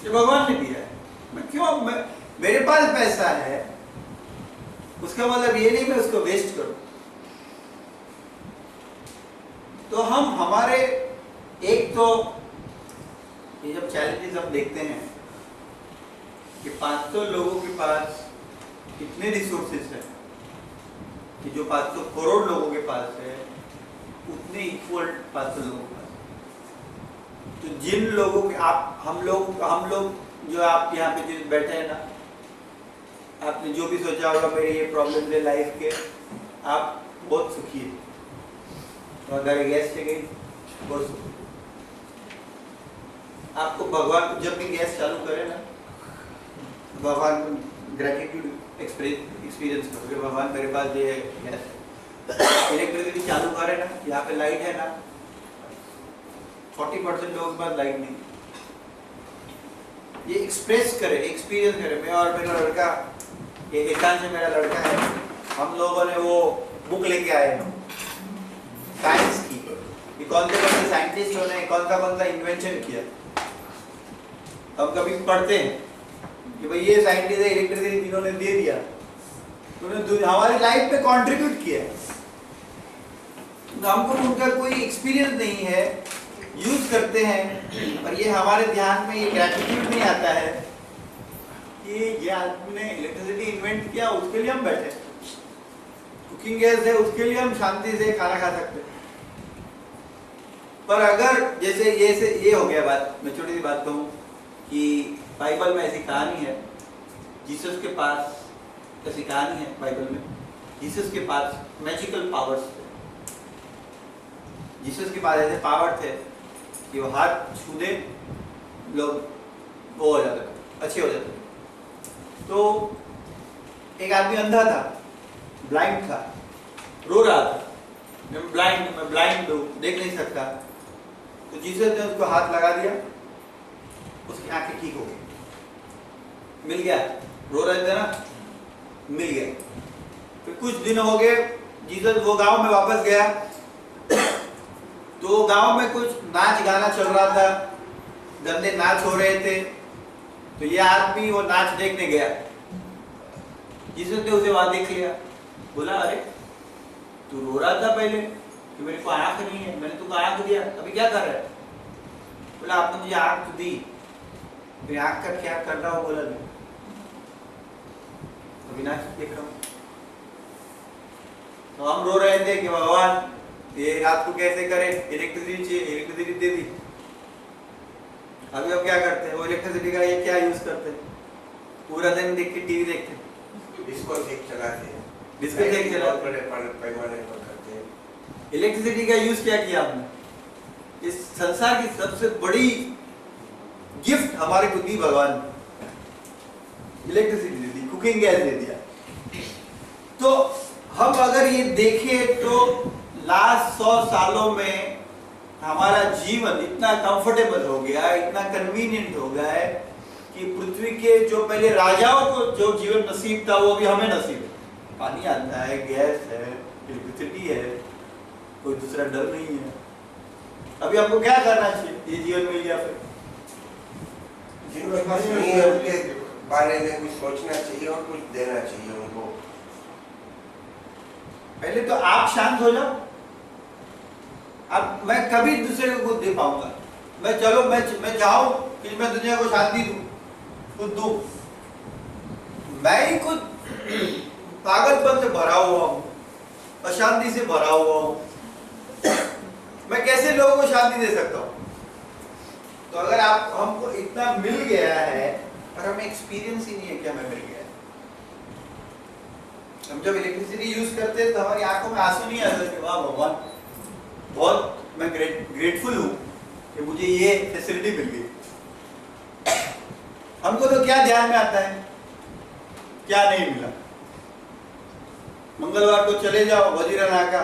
ये भगवान ने दिया है, मैं क्यों मेरे पास पैसा है, उसका मतलब ये नहीं मैं उसको वेस्ट करूं। तो हम हमारे एक तो ये जब चैलेंजेस हम देखते हैं कि 500 लोगों के पास कितने रिसोर्सेज हैं, कि जो 500 करोड़ लोगों के पास है उतने इक्वल 500 लोगों के पास। तो जिन लोगों के आप हम लोग जो आप यहाँ पे जो बैठे हैं ना, आपने जो भी सोचा होगा मेरे ये प्रॉब्लम है लाइफ के, आप बहुत सुखी है। तो अगर गैस से गई बहुत सुखी। आपको भगवान जब भी गैस चालू करे ना, भगवान ग्रेटिट्यूड एक्सपीरियंस करोगे, भगवान मेरे पास ये गैस इलेक्ट्रिसिटी चालू करे ना, यहाँ पे लाइट है ना, 40% लोगों के पास लाइट नहीं। ये एक्सप्रेस करे, एक्सपीरियंस करे। मैं और मेरा लड़का, ये एकांश से मेरा लड़का है, हम लोगों ने वो बुक लेके आए हैं साइंस की, कि कौन से साइंटिस्ट होने कौन सा इन्वेंशन किया। हम कभी पढ़ते हैं कि भाई ये साइंटिस्ट है, इलेक्ट्रिसिटी जिन्होंने दे दिया, उन्होंने हमारी लाइफ पे कंट्रीब्यूट किया। तो हमको उनका कोई एक्सपीरियंस नहीं है, यूज करते हैं, और ये हमारे ध्यान में ये ग्रेटिट्यूड नहीं आता है कि ये आदमी ने इलेक्ट्रिसिटी इन्वेंट किया, उसके लिए हम बैठे। कुकिंग गैस है, उसके लिए हम शांति से खाना खा सकते। पर अगर जैसे ये हो गया बात, मैं छोटी सी बात कहूँ कि बाइबल में ऐसी कहानी है, जीसस के पास ऐसी कहानी है बाइबल में, जीसस के पास मैजिकल पावर्स थे। जीसस के पास ऐसे पावर थे कि वो हाथ छू दे, लोग वो हो जाते, अच्छे हो जाते। तो एक आदमी अंधा था, ब्लाइंड था, रो रहा था, मैं ब्लाइंड हूँ, देख नहीं सकता। तो जीसस ने उसको हाथ लगा दिया, उसकी आंखें ठीक हो गई, मिल गया। रो रहे थे ना, मिल गया। फिर कुछ दिन हो गए, जीसस वो गांव में वापस गया, तो गांव में कुछ नाच गाना चल रहा था, गंदे नाच हो रहे थे। तो ये आदमी वो नाच देखने गया, जीसस ने उसे वहां देख लिया, बोला अरे तू रो रहा था पहले कि मेरे को आंख नहीं है, मैंने तुमको आंख दिया, अभी क्या कर रहा है? बोला आपने मुझे आंख दी, मेरी आंख का क्या कर रहा हो? बोला नहीं, अभी नाच देख रहा हूँ। तो हम रो रहे थे कि भगवान ये रात को कैसे करे, इलेक्ट्रिसिटी चाहिए, इलेक्ट्रिसिटी दे दी। अभी हम क्या करते हैं, वो इलेक्ट्रिसिटी का ये क्या यूज करते हैं, पूरा दिन देख के टीवी देखते हैं, डिस्को सेक चलाते हैं, डिस्को सेक चलाते बड़े पैमाने पर करते हैं। इलेक्ट्रिसिटी का यूज क्या किया आपने? इस संसार की सबसे बड़ी गिफ्ट हमारे को दी भगवान ने, इलेक्ट्रिसिटी दे दी, कुकिंग गैस दे दिया। तो हम अगर ये देखें तो लास्ट 100 सालों में हमारा जीवन इतना कंफर्टेबल हो गया, इतना कन्वीनियंट हो गया है कि पृथ्वी के जो पहले राजाओं को जो जीवन नसीब था वो भी हमें नसीब है। पानी आता है, गैस है, इलेक्ट्रिसिटी है, कोई दूसरा डर नहीं है। अभी आपको क्या करना चाहिए? ये जीवन मिल गया, फिर जिनके पास नहीं है उनके बारे में कुछ सोचना चाहिए और कुछ देना चाहिए उनको। पहले तो आप शांत हो जाओ। अब मैं कभी दूसरे को कुछ दे पाऊंगा? मैं चलो मैं चाहूं कि मैं दुनिया को शांति दूं, कुछ दूं, मैं ही कुछ पागलपन से भरा हुआ हूं, अशांति से भरा हुआ हूं, मैं कैसे लोगों को शांति दे सकता हूं? तो अगर आप हमको इतना मिल गया है और हमें एक्सपीरियंस ही नहीं है कि हमें मिल गया है। हम जब इलेक्ट्रिसिटी यूज करते हैं तो हमारी आंखों में आंसू नहीं आते कि वाह भगवान, बहुत मैं ग्रेटफुल हूँ कि मुझे ये फैसिलिटी मिल गई। हमको तो क्या ध्यान में आता है, क्या नहीं मिला। मंगलवार को चले जाओ वजीरा नाका,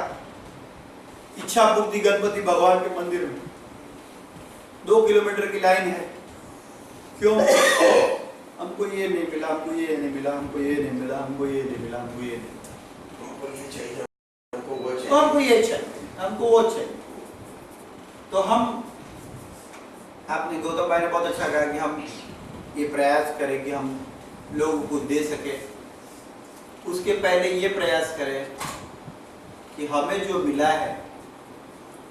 इच्छा पूर्ति गणपति भगवान के मंदिर में 2 किलोमीटर की लाइन है। क्यों? हमको ये नहीं मिला, हमको ये नहीं मिला, हमको ये नहीं मिला, हमको ये नहीं मिला, हमको ये नहीं मिला, हमको ये चाहिए, हमको वो चाहिए, तो हमको ये चाहिए, हमको वो चाहिए। तो हम, आपने गौतम भाई ने बहुत अच्छा कहा कि हम ये प्रयास करें कि हम लोगों को दे सके। उसके पहले ये प्रयास करें कि हमें जो मिला है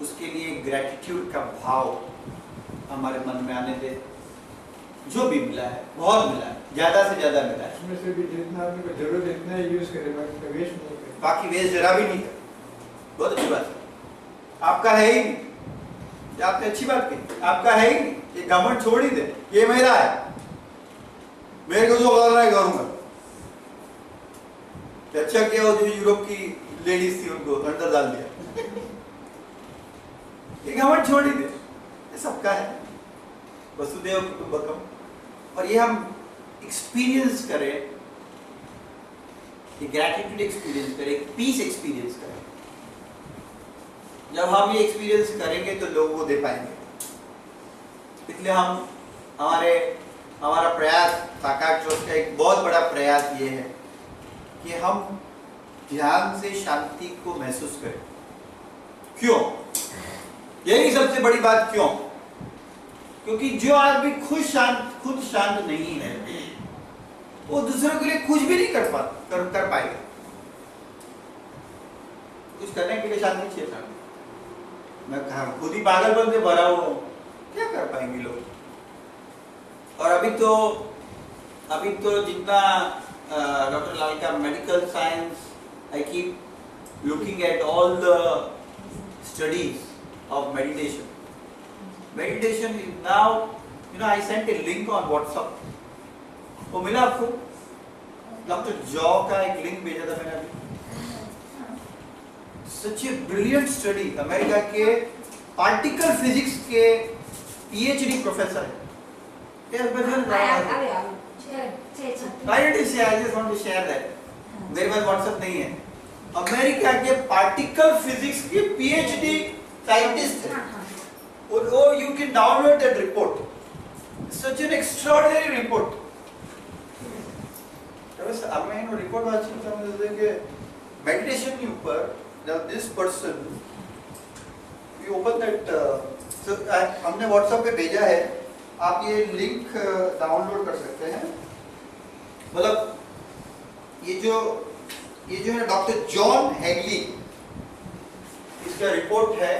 उसके लिए ग्रैटिट्यूड का भाव हमारे मन में आने दे। जो भी मिला है, बहुत मिला है, ज्यादा से ज्यादा मिला है, उसमें से भी जितना आदमी को जरूरत है इतना ही यूज करे, बाकी वेस्ट नहीं करे। बाकी वेस्ट जरा भी नहीं है। बहुत अच्छी बात है, आपका है ही नहीं, ये आपने अच्छी बात की, आपका है ही नहीं, ये गवर्नमेंट छोड़ ही दे, ये मेरा है, मेरे को जो करना है करूंगा। अच्छा किया वो जो यूरोप की लेडीज थी उनको अंदर डाल दिया, ये गवर्नमेंट छोड़ ही दे, ये सबका है, वसुदेव कुटुंबकम। और ये हम एक्सपीरियंस करें, ये ग्रैटिट्यूड एक्सपीरियंस करें, पीस एक्सपीरियंस करें। जब हम ये एक्सपीरियंस करेंगे तो लोगों को दे पाएंगे। इसलिए हम हमारा प्रयास, साकार ट्रस्ट का एक बहुत बड़ा प्रयास ये है कि हम ध्यान से शांति को महसूस करें। क्यों? यही सबसे बड़ी बात। क्यों? क्योंकि जो आदमी खुद शांत नहीं है वो दूसरों के लिए कुछ भी नहीं कर पाएगा। कुछ करने के लिए शांति चाहिए। शांति मैं खुद ही पागलपन से भरा हुआ हूं, क्या कर पाएंगे लोग। और अभी तो जितना डॉक्टर लाल का medical science, I keep looking at all the studies of meditation. Meditation is now, I sent a link on WhatsApp. वो मिला आपको? डॉक्टर जॉ का एक लिंक भेजा था मैंने अभी। Such a brilliant study, America के पार्टिकल फिजिक्स के PhD प्रोफेसर है। Yes, but I just want to share that. मेरे पास WhatsApp नहीं है। अमेरिका के पार्टिकल फिजिक्स के PhD साइंटिस्ट है। और you can download that report. Such an extraordinary report. अब मैं इन रिपोर्ट वाची समझते हैं कि मेडिटेशन के ऊपर जब this person we open that हमने WhatsApp पे भेजा है, आप ये लिंक डाउनलोड कर सकते हैं। मतलब ये जो है डॉक्टर जॉन हैगली, इसका रिपोर्ट है।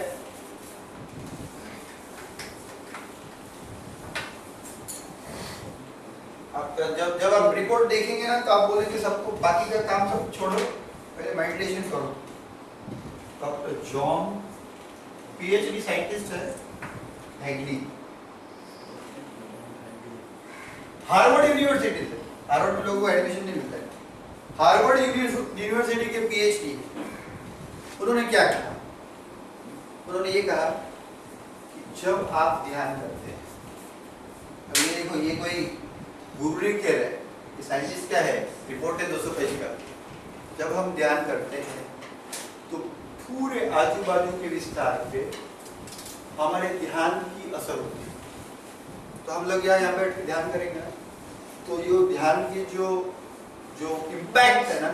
जब आप रिपोर्ट देखेंगे ना तो आप बोलेंगे सबको बाकी का काम सब छोड़ो, पहले मेडिटेशन करो। डॉक्टर जॉन PhD साइंटिस्ट है, हैगली, हार्वर्ड यूनिवर्सिटी से। हार्वर्ड में लोगों को एडमिशन नहीं मिलता है। हार्वर्ड यूनिवर्सिटी के PhD। उन्होंने क्या कहा? उन्होंने ये कहा कि जब आप ध्यान करते हैं, अब ये देखो, ये कोई गुरु नहीं कह रहे, ये साइंटिस्ट क्या है, रिपोर्ट है 200 पेज का। जब हम ध्यान करते हैं तो पूरे आजू बाजू के विस्तार पे हमारे ध्यान की असर होती है। तो हम लोग यहाँ बैठ के ध्यान करेंगे तो ये ध्यान की जो इम्पैक्ट है ना,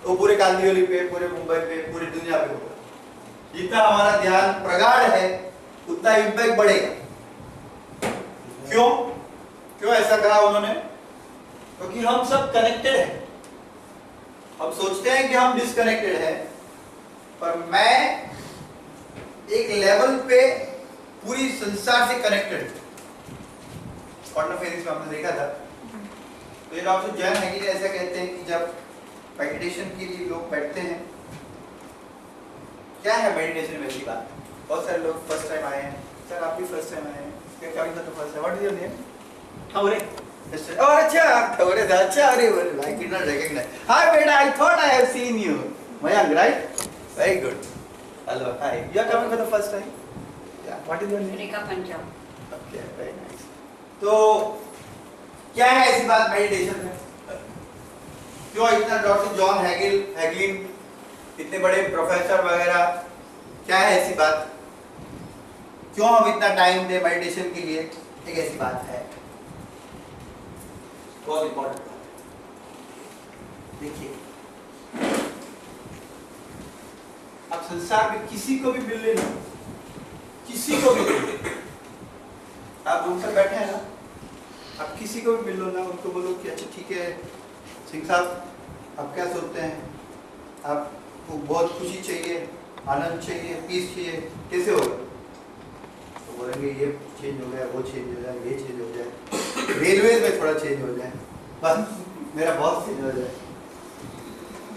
वो पूरे कांदिवली पे, पूरे मुंबई पे, पूरी दुनिया पे होगा। जितना हमारा ध्यान प्रगाढ़ है उतना इम्पैक्ट बढ़ेगा। क्यों ऐसा कहा उन्होंने? क्योंकि हम सब कनेक्टेड हैं। हम सोचते हैं कि हम डिस्कनेक्टेड हैं, पर मैं एक लेवल पे पूरी संसार से कनेक्टेड हूं। क्वांटम फिजिक्स में हमने देखा था। तो ये डॉक्टर जॉन हैगली ऐसा कहते हैं कि जब मेडिटेशन के लिए लोग बैठते हैं, क्या है मेडिटेशन में ऐसी बात? बहुत सारे लोग फर्स्ट टाइम आए हैं। सर आप भी फर्स्ट टाइम आए हैं, क्या कभी तो first time. What is your name? Thore. और अच्छा Thore था। अच्छा, अरे I did not recognize. Hi beta, I thought I have seen you. Mayank, right? Very good. Hello, hi. You are coming for the first time? Yeah. What is your name? Rekha Pancham. Okay, very nice. तो क्या है ऐसी बात मेडिटेशन में? क्यों इतना डॉक्टर जॉन हैगलिन इतने बड़े प्रोफेसर वगैरह, क्या है ऐसी बात? क्यों हम इतना टाइम दे मेडिटेशन के लिए? एक ऐसी बात है, बहुत इंपॉर्टेंट बात। देखिए, अब संसार में किसी को भी मिल लेना, किसी को भी मिल लेना, आप रूम पर बैठे हैं ना, आप किसी को भी मिल लो ना, उनको बोलो कि अच्छा ठीक है सिंह साहब, आप क्या सोचते हैं, आपको बहुत खुशी चाहिए, आनंद चाहिए, पीस चाहिए, कैसे होगा? तो बोलेंगे ये चेंज हो गया, वो चेंज हो जाए, ये चेंज हो जाए, रेलवे में थोड़ा चेंज हो जाए, बस मेरा बॉस चेंज हो जाए।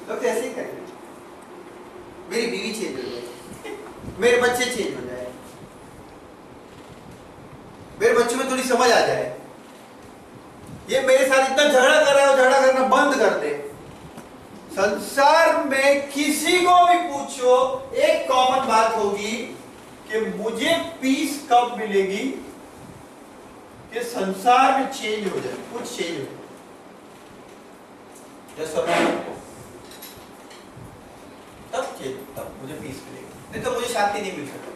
तो ऐसे ही करेंगे, मेरी बीवी चेंज हो जाए, मेरे बच्चे चेंज हो जाए, मेरे बच्चों में थोड़ी समझ आ जाए, ये मेरे साथ इतना झगड़ा कर रहा है, झगड़ा करना बंद कर दे। संसार में किसी को भी पूछो, एक कॉमन बात होगी कि मुझे पीस कब मिलेगी कि संसार में चेंज हो जाए, कुछ चेंज हो जाए, तब चेंज, तब मुझे पीस मिलेगी, नहीं तो मुझे शांति नहीं मिल सकती।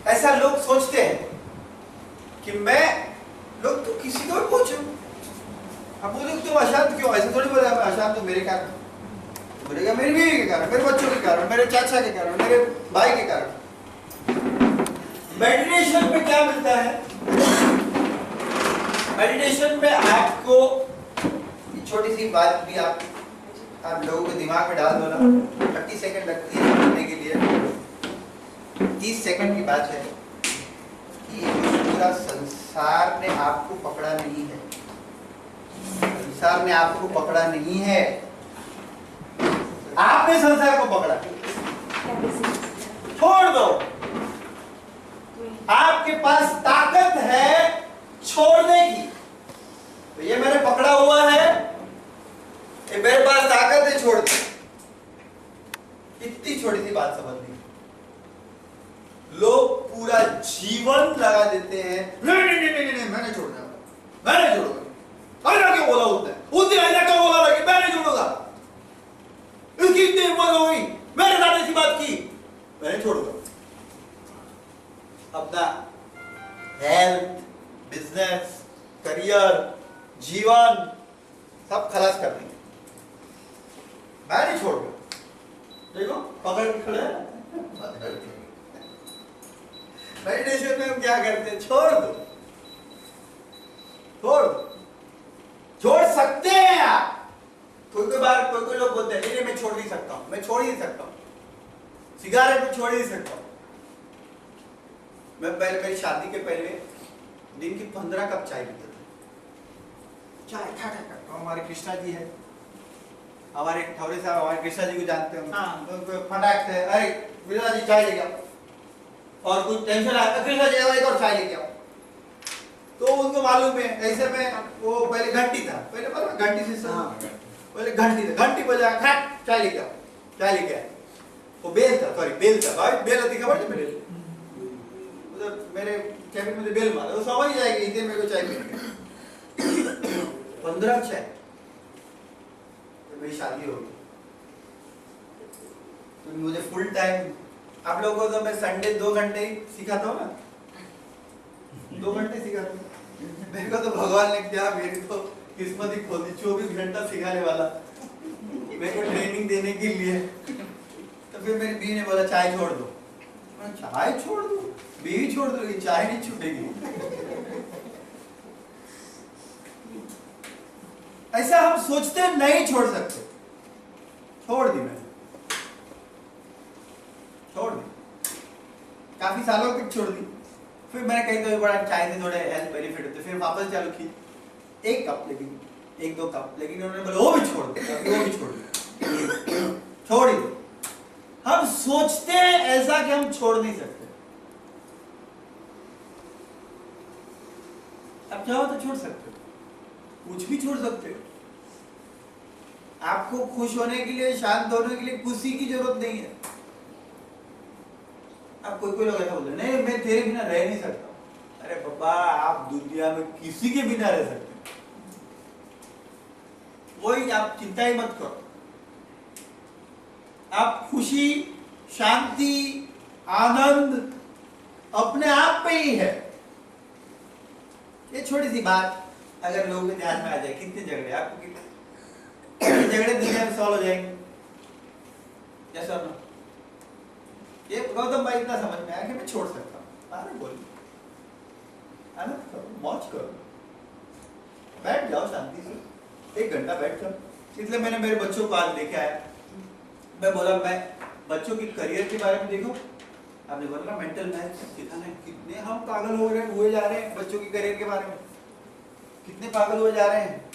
ऐसा लोग सोचते हैं कि मैं, लोग तो किसी को भी पूछो, अब बोले तुम अशांत क्यों? ऐसे थोड़ी बोला अशांत तो मेरे कारण, बोलेगा मेरी बीवी के कारण, मेरे बच्चों के कारण, मेरे चाचा के कारण, मेरे भाई के कारण। मेडिटेशन में क्या मिलता है? मेडिटेशन में आपको छोटी सी बात भी आप लोगों के दिमाग में डाल दो ना, 30 सेकंड लगती है समझने के लिए। 30 सेकंड की बात है कि पूरा संसार ने आपको पकड़ा नहीं है, संसार ने आपको पकड़ा नहीं है, आपने संसार को पकड़ा। छोड़ दो, आपके पास ताकत है छोड़ने की। तो ये मैंने पकड़ा हुआ है, ये मेरे पास ताकत है छोड़ दो। इतनी छोटी सी बात समझनी। लोग पूरा जीवन लगा देते हैं, नहीं नहीं नहीं नहीं, नहीं मैंने छोड़ना, मैंने छोड़ूंगा। अरे क्यों बोला होता है, उस दिन ऐसा क्यों बोला कि मैं नहीं छोड़ूंगा, इसकी इतनी हिम्मत हो गई, मेरे साथ ऐसी बात की, मैंने छोड़ूंगा। अपना हेल्थ, बिजनेस, करियर, जीवन सब खलास कर देंगे, मैं नहीं छोड़ूंगा। देखो पकड़ के खड़े हैं। मेडिटेशन में हम क्या करते हैं? छोड़ दो, छोड़ दो, छोड़ सकते हैं आप। कोई बार कोई लोग बोलते हैं नहीं मैं छोड़ नहीं सकता हूं, मैं छोड़ ही नहीं सकता हूं, सिगारेट में छोड़ ही नहीं सकता हूं। मैं पहले मेरी शादी के पहले दिन की 15 कप चाय पीता था, चाय खा खा खा। हमारे कृष्णा जी है, हमारे ठौरे साहब, हमारे कृष्णा जी को जानते हो, हाँ तो फटाक से अरे कृष्णा जी चाय लेके आओ, और कुछ टेंशन आता कृष्णा जी एक और चाय लेके आओ। तो उनको मालूम है ऐसे में वो पहले घंटी था, पहले पता घंटी से पहले घंटी था, घंटी बजा खट चाय लेके आओ, चाय लेके आए। वो बेल था, सॉरी बेल था, भाई बेल होती खबर है मेरे, उधर मेरे कैबिन में बेल मारा, वो समझ जाएगी इतने मेरे को चाय पीने 15 चाय। मेरी शादी हो गई तो मुझे फुल टाइम, आप लोगों को तो मैं संडे 2 घंटे ही सिखाता हूँ ना, 2 घंटे सिखाता हूँ। मेरे को तो भगवान ने क्या, मेरी तो किस्मत ही खोल दी, 24 घंटा सिखाने वाला मेरे को ट्रेनिंग देने के लिए। तो फिर मेरी बीवी ने बोला चाय छोड़ दो, मैं चाय छोड़ दूं? बीवी छोड़ दोगी, चाय नहीं छूटेगी। ऐसा हम सोचते नहीं छोड़ सकते, छोड़ दी मैंने, छोड़ दी, काफी सालों तक छोड़ दी। फिर मैंने कहीं तो बड़ा चाय से थोड़े हेल्थ बेनिफिट होते, फिर वापस चालू की 1 कप, लेकिन 1-2 कप, लेकिन उन्होंने बोला वो भी छोड़ दे, वो भी छोड़ दे, छोड़ ही दो। हम सोचते हैं ऐसा कि हम छोड़ नहीं सकते, अब चाहो तो छोड़ सकते हो, कुछ भी छोड़ सकते हो। आपको खुश होने के लिए, शांत होने के लिए खुशी की जरूरत नहीं है। अब कोई लोग ऐसा बोलते हैं, नहीं मैं तेरे बिना रह नहीं सकता। अरे बाबा, आप दुनिया में किसी के बिना रह सकते हैं, कोई आप चिंता ही मत करो। आप खुशी, शांति, आनंद अपने आप पे ही है। ये छोटी सी बात अगर लोगों के ध्यान में आ जाए, कितने झगड़े आपको कितने झगड़े दुनिया में सॉल्व हो जाएंगे। यस और नो? ये गौतम भाई इतना समझ में आया कि मैं छोड़ सकता हूँ। अरे बोलिए, आनंद करो, मौज करो, बैठ जाओ शांति से, 1 घंटा बैठ जाओ। इसलिए मैंने मेरे बच्चों को आज लेके आया। मैं बोला मैं बच्चों के करियर के बारे में देखो, आपने बोला मेंटल मैथ सिखाना है। कितने हम पागल हो रहे हैं, हुए जा रहे हैं बच्चों के करियर के बारे में, कितने पागल हुए जा रहे हैं।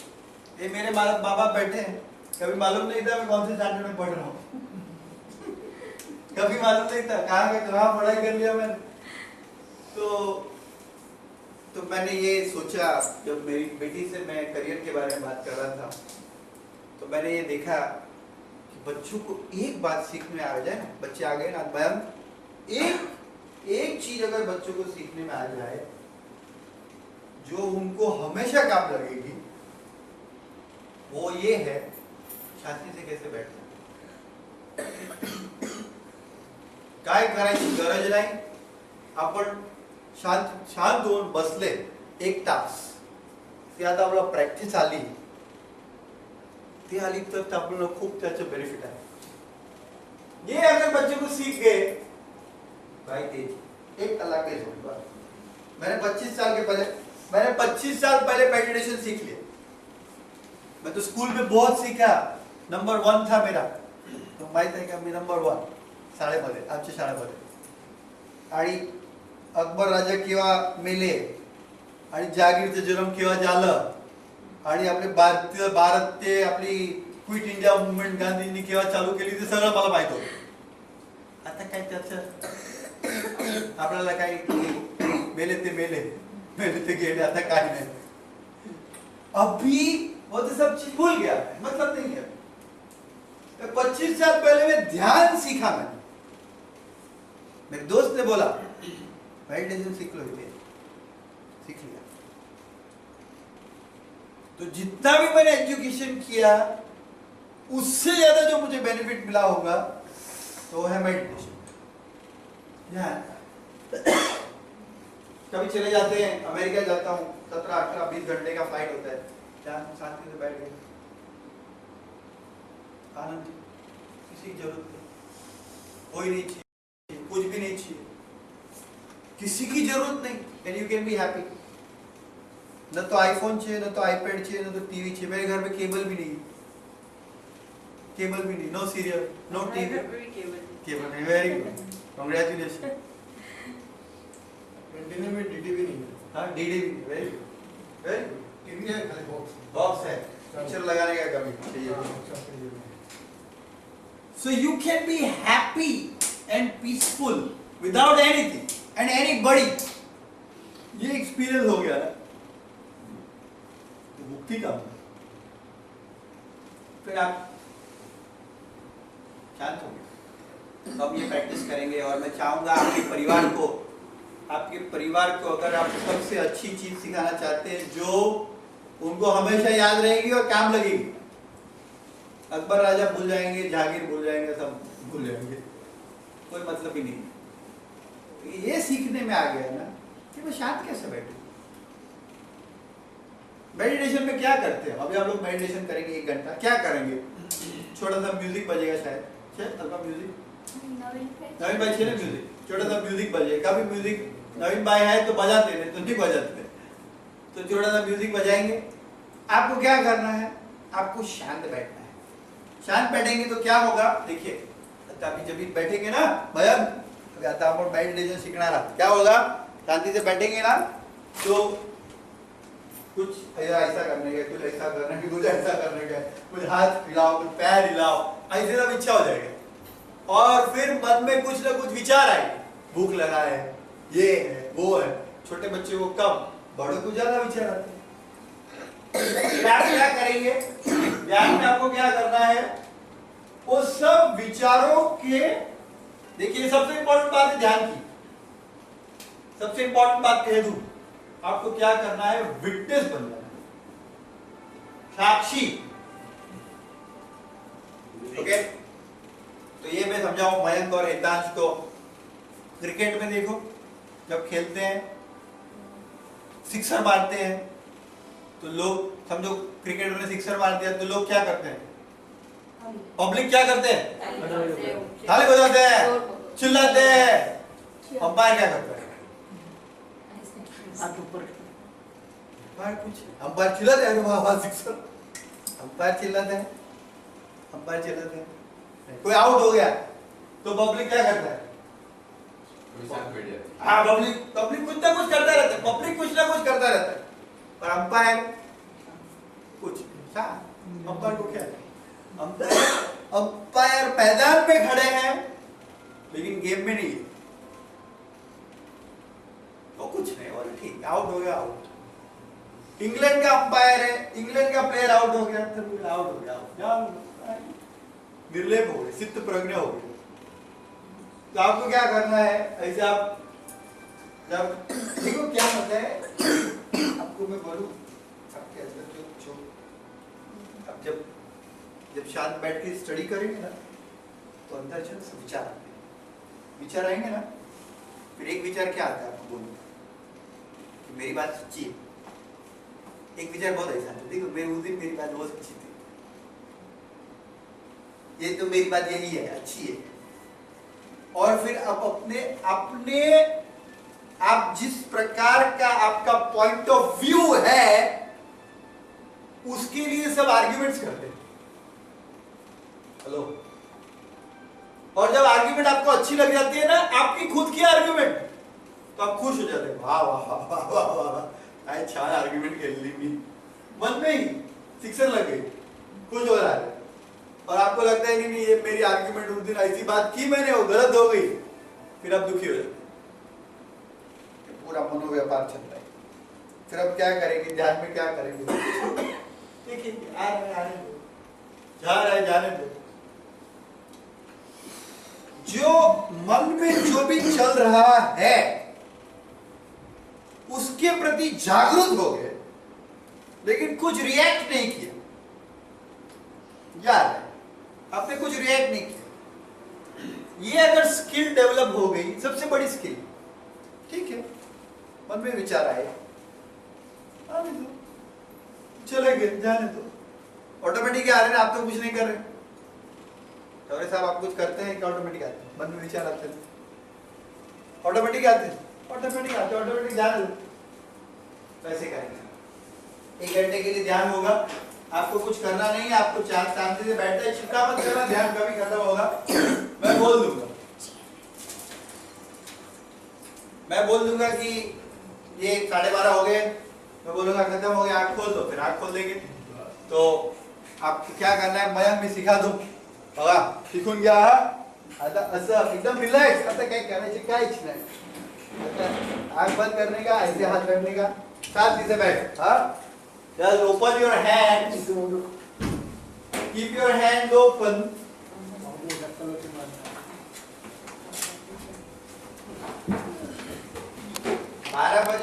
ये मेरे माँ बाप बैठे हैं, कभी मालूम नहीं था मैं कौन से स्टैंडर्ड में पढ़ रहा हूँ कभी मालूम नहीं था कहाँ पढ़ाई कर लिया मैंने। तो मैंने ये सोचा, जब मेरी बेटी से मैं करियर के बारे में बात कर रहा था, तो मैंने ये देखा कि बच्चों को एक बात सीखने में आ जाए ना, बच्चे आ गए ना मैम, एक चीज अगर बच्चों को सीखने में आ जाए जो उनको हमेशा काम लगेगी, वो ये है शांति से कैसे बैठना। काय करायची गरज नाही, आपण शांत होऊन बसले 1 तास, ती आता आपल्याला प्रॅक्टिस आली, ती आली तर आपल्याला खूप त्याचं बेनिफिट आहे। ये अगर बच्चे को सीख गए भाई, तेज 1 तलाक के होगा। मैंने 25 साल पहले मेडिटेशन सीख लिया। मैं तो स्कूल में बहुत सीखा, नंबर 1 था मेरा, तो माहित आहे का मी नंबर 1 शाळेमध्ये, आमच्या शाळेमध्ये। आणि अकबर राजा केव्हा मेले आणि जहागीरचा जन्म केव्हा झालं आणि आपले भारत ते आपली क्विट इंडिया मूवमेंट गांधींनी केव्हा चालू केली ते सगळं मला माहित होतं। आता काय त्याचं आपल्याला काय, मेले ते गेले, आता काय नाही। अभी वो तो सब चीज भूल गया, मतलब नहीं है। 25 साल पहले मैं ध्यान सीखा। मैंने मेरे दोस्त ने बोला मेडिटेशन सीख लो, सीख लिया। तो जितना भी मैंने एजुकेशन किया उससे ज्यादा जो मुझे बेनिफिट मिला होगा तो वो है मेडिटेशन। कभी चले जाते हैं, अमेरिका जाता हूँ, 17, 18, 20 घंटे का फ्लाइट होता है, जहाँ शांति से बैठ गए, आनंद, किसी की जरूरत नहीं, कोई नहीं चाहिए, कुछ भी नहीं चाहिए, किसी की जरूरत नहीं, and you can be happy. न तो आईफोन चाहिए, न तो आईपैड चाहिए, न तो टीवी चाहिए। मेरे घर में केबल भी नहीं, no serial, no TV, cable नहीं। Very good, congratulation. एंटीना में डीडी भी नहीं है। हाँ, डीडी भी, very good, very good. TV है, खाली बॉक्स है, पिक्चर लगाने का कभी चाहिए। So you can be happy and peaceful without anything and anybody. ये एक्सपीरियंस हो गया ना, तो मुक्ति का फिर आप शांत हो गए। अब ये प्रैक्टिस करेंगे और मैं चाहूंगा आपके परिवार को अगर आप सबसे अच्छी चीज सिखाना चाहते हैं जो उनको हमेशा याद रहेगी और काम लगेगी। अकबर राजा भूल जाएंगे, जहांगीर भूल जाएंगे, सब भूल जाएंगे, कोई मतलब ही नहीं। ये सीखने में आ गया ना कि मैं शांत कैसे बैठूं। मेडिटेशन में क्या करते हैं? अभी आप लोग मेडिटेशन करेंगे 1 घंटा, क्या करेंगे? छोटा सा म्यूजिक बजेगा, शायद हल्का म्यूजिक। नवीन भाई छे ना म्यूजिक, छोटा सा म्यूजिक बजेगा। कभी म्यूजिक नवीन भाई है तो बजाते, नहीं तो नहीं बजाते। तो छोटा सा म्यूजिक बजाएंगे। आपको क्या करना है? आपको शांत बैठना है। शांत बैठेंगे तो क्या होगा? देखिए, अभी जब बैठेंगे ना भैया, आता आपण मेडिटेशन सीखना रहा, क्या होगा? शांति से बैठेंगे ना तो कुछ ऐसा करने का, कुछ ऐसा करने का, कुछ ऐसा करने का, कुछ हाथ हिलाओ, कुछ पैर हिलाओ, ऐसे सब इच्छा हो जाएगा। और फिर मन में कुछ ना कुछ विचार आए, भूख लगा है, ये है, वो है। छोटे बच्चे को कम, बड़ों को ज्यादा विचार आते हैं। आप क्या करेंगे? ध्यान में आपको क्या करना है? वो सब विचारों के, देखिए सबसे इंपॉर्टेंट बात है ध्यान की, सबसे इंपॉर्टेंट बात कह दूं, आपको क्या करना है, विटनेस बन जाना है, साक्षी। ओके, तो ये मैं समझाऊं मयंक और हितांश को। क्रिकेट में देखो, जब खेलते हैं सिक्सर मारते हैं तो लोग, समझो क्रिकेटर ने सिक्सर मार दिया तो लोग क्या करते हैं, पब्लिक क्या करते हैं, ताली बजाते हैं, चिल्लाते हैं। अंपायर क्या करता है, हाथ ऊपर, कुछ अंपायर चिल्लाते हैं, वाह वाह सिक्सर, अंपायर चिल्लाते हैं, अंपायर चिल्लाते हैं। कोई आउट हो गया तो पब्लिक क्या करता है, हाँ पब्लिक कुछ ना कुछ करता रहता है, पब्लिक कुछ ना कुछ करता रहता है, और अंपायर कुछ, अंपायर को क्या है, अंपायर मैदान में खड़े हैं लेकिन गेम में नहीं है, तो कुछ नहीं, और ठीक आउट हो गया, आउट। इंग्लैंड का अंपायर है, इंग्लैंड का प्लेयर आउट हो गया, तो आउट हो गया, निर्लेप हो गए, चित्त प्रज्ञ हो गए। तो आपको क्या करना है, ऐसे आप जब देखो क्या होता है, आपको मैं बोलूं, आपके अंदर जो अब जब शांत बैठ के स्टडी करेंगे ना, तो अंदर जो विचार आएंगे ना, फिर एक विचार क्या आता है आपको बोलूं कि मेरी बात सच्ची है, एक विचार बहुत ऐसा है, देखो मैं उस दिन मेरी बात बहुत अच्छी थी, ये तो मेरी बात यही है, अच्छी है। और फिर आप जिस प्रकार का आपका पॉइंट ऑफ व्यू है उसके लिए सब आर्ग्यूमेंट्स करते हैं, हेलो। और जब आर्ग्यूमेंट आपको अच्छी लग जाती है ना, आपकी खुद की आर्ग्यूमेंट, तो आप खुश हो जाते हैं, वाह वाह वाह वाह वाह, काय छान आर्ग्यूमेंट केली मी, मन में ही सिक्सर लग गई, खुश हो रहा है। और आपको लगता है कि नहीं ये मेरी आर्ग्यूमेंट उस दिन ऐसी बात की मैंने, वो गलत हो गई, फिर आप दुखी हो जाते, पूरा मनोव्यापार चल रहा है। फिर अब क्या करेंगे, ध्यान में क्या करेंगे, देखिए आ रहे दो, जा रहे जाने दो, जो मन में जो भी चल रहा है उसके प्रति जागरूक हो गए, लेकिन कुछ रिएक्ट नहीं किया, यार आपने कुछ रिएक्ट नहीं किया। ये अगर स्किल डेवलप हो गई, सबसे बड़ी स्किल, ठीक है, मन में विचार आए, आने दो, चले गए, जाने दो, ऑटोमेटिक आ रहे हैं, आप तो कुछ नहीं कर रहे। चौरे साहब आप कुछ करते हैं कि ऑटोमेटिक आते हैं, मन में विचार आते हैं, ऑटोमेटिक आते हैं, ऑटोमेटिक जाने दो, वैसे करेंगे। 1 घंटे के लिए ध्यान होगा, आपको कुछ करना नहीं है, आपको शांति से बैठना है, चिंता मत करना, ध्यान कभी खत्म होगा, मैं बोल दूंगा कि ये 12:30 हो गए, मैं बोलूंगा खत्म हो गया, आँख खोल दो, फिर आँख खोल देंगे। तो आपको क्या करना है, मैं भी सिखा दूं, बघा शिकून घ्या, आता असं एकदम रिलैक्स, आता काय करायचे काहीच नाही, आँख बंद करने का, ऐसे हाथ रखने का, शांति से बैठ, हाँ, just open your hands, keep your hands open, 12 बजे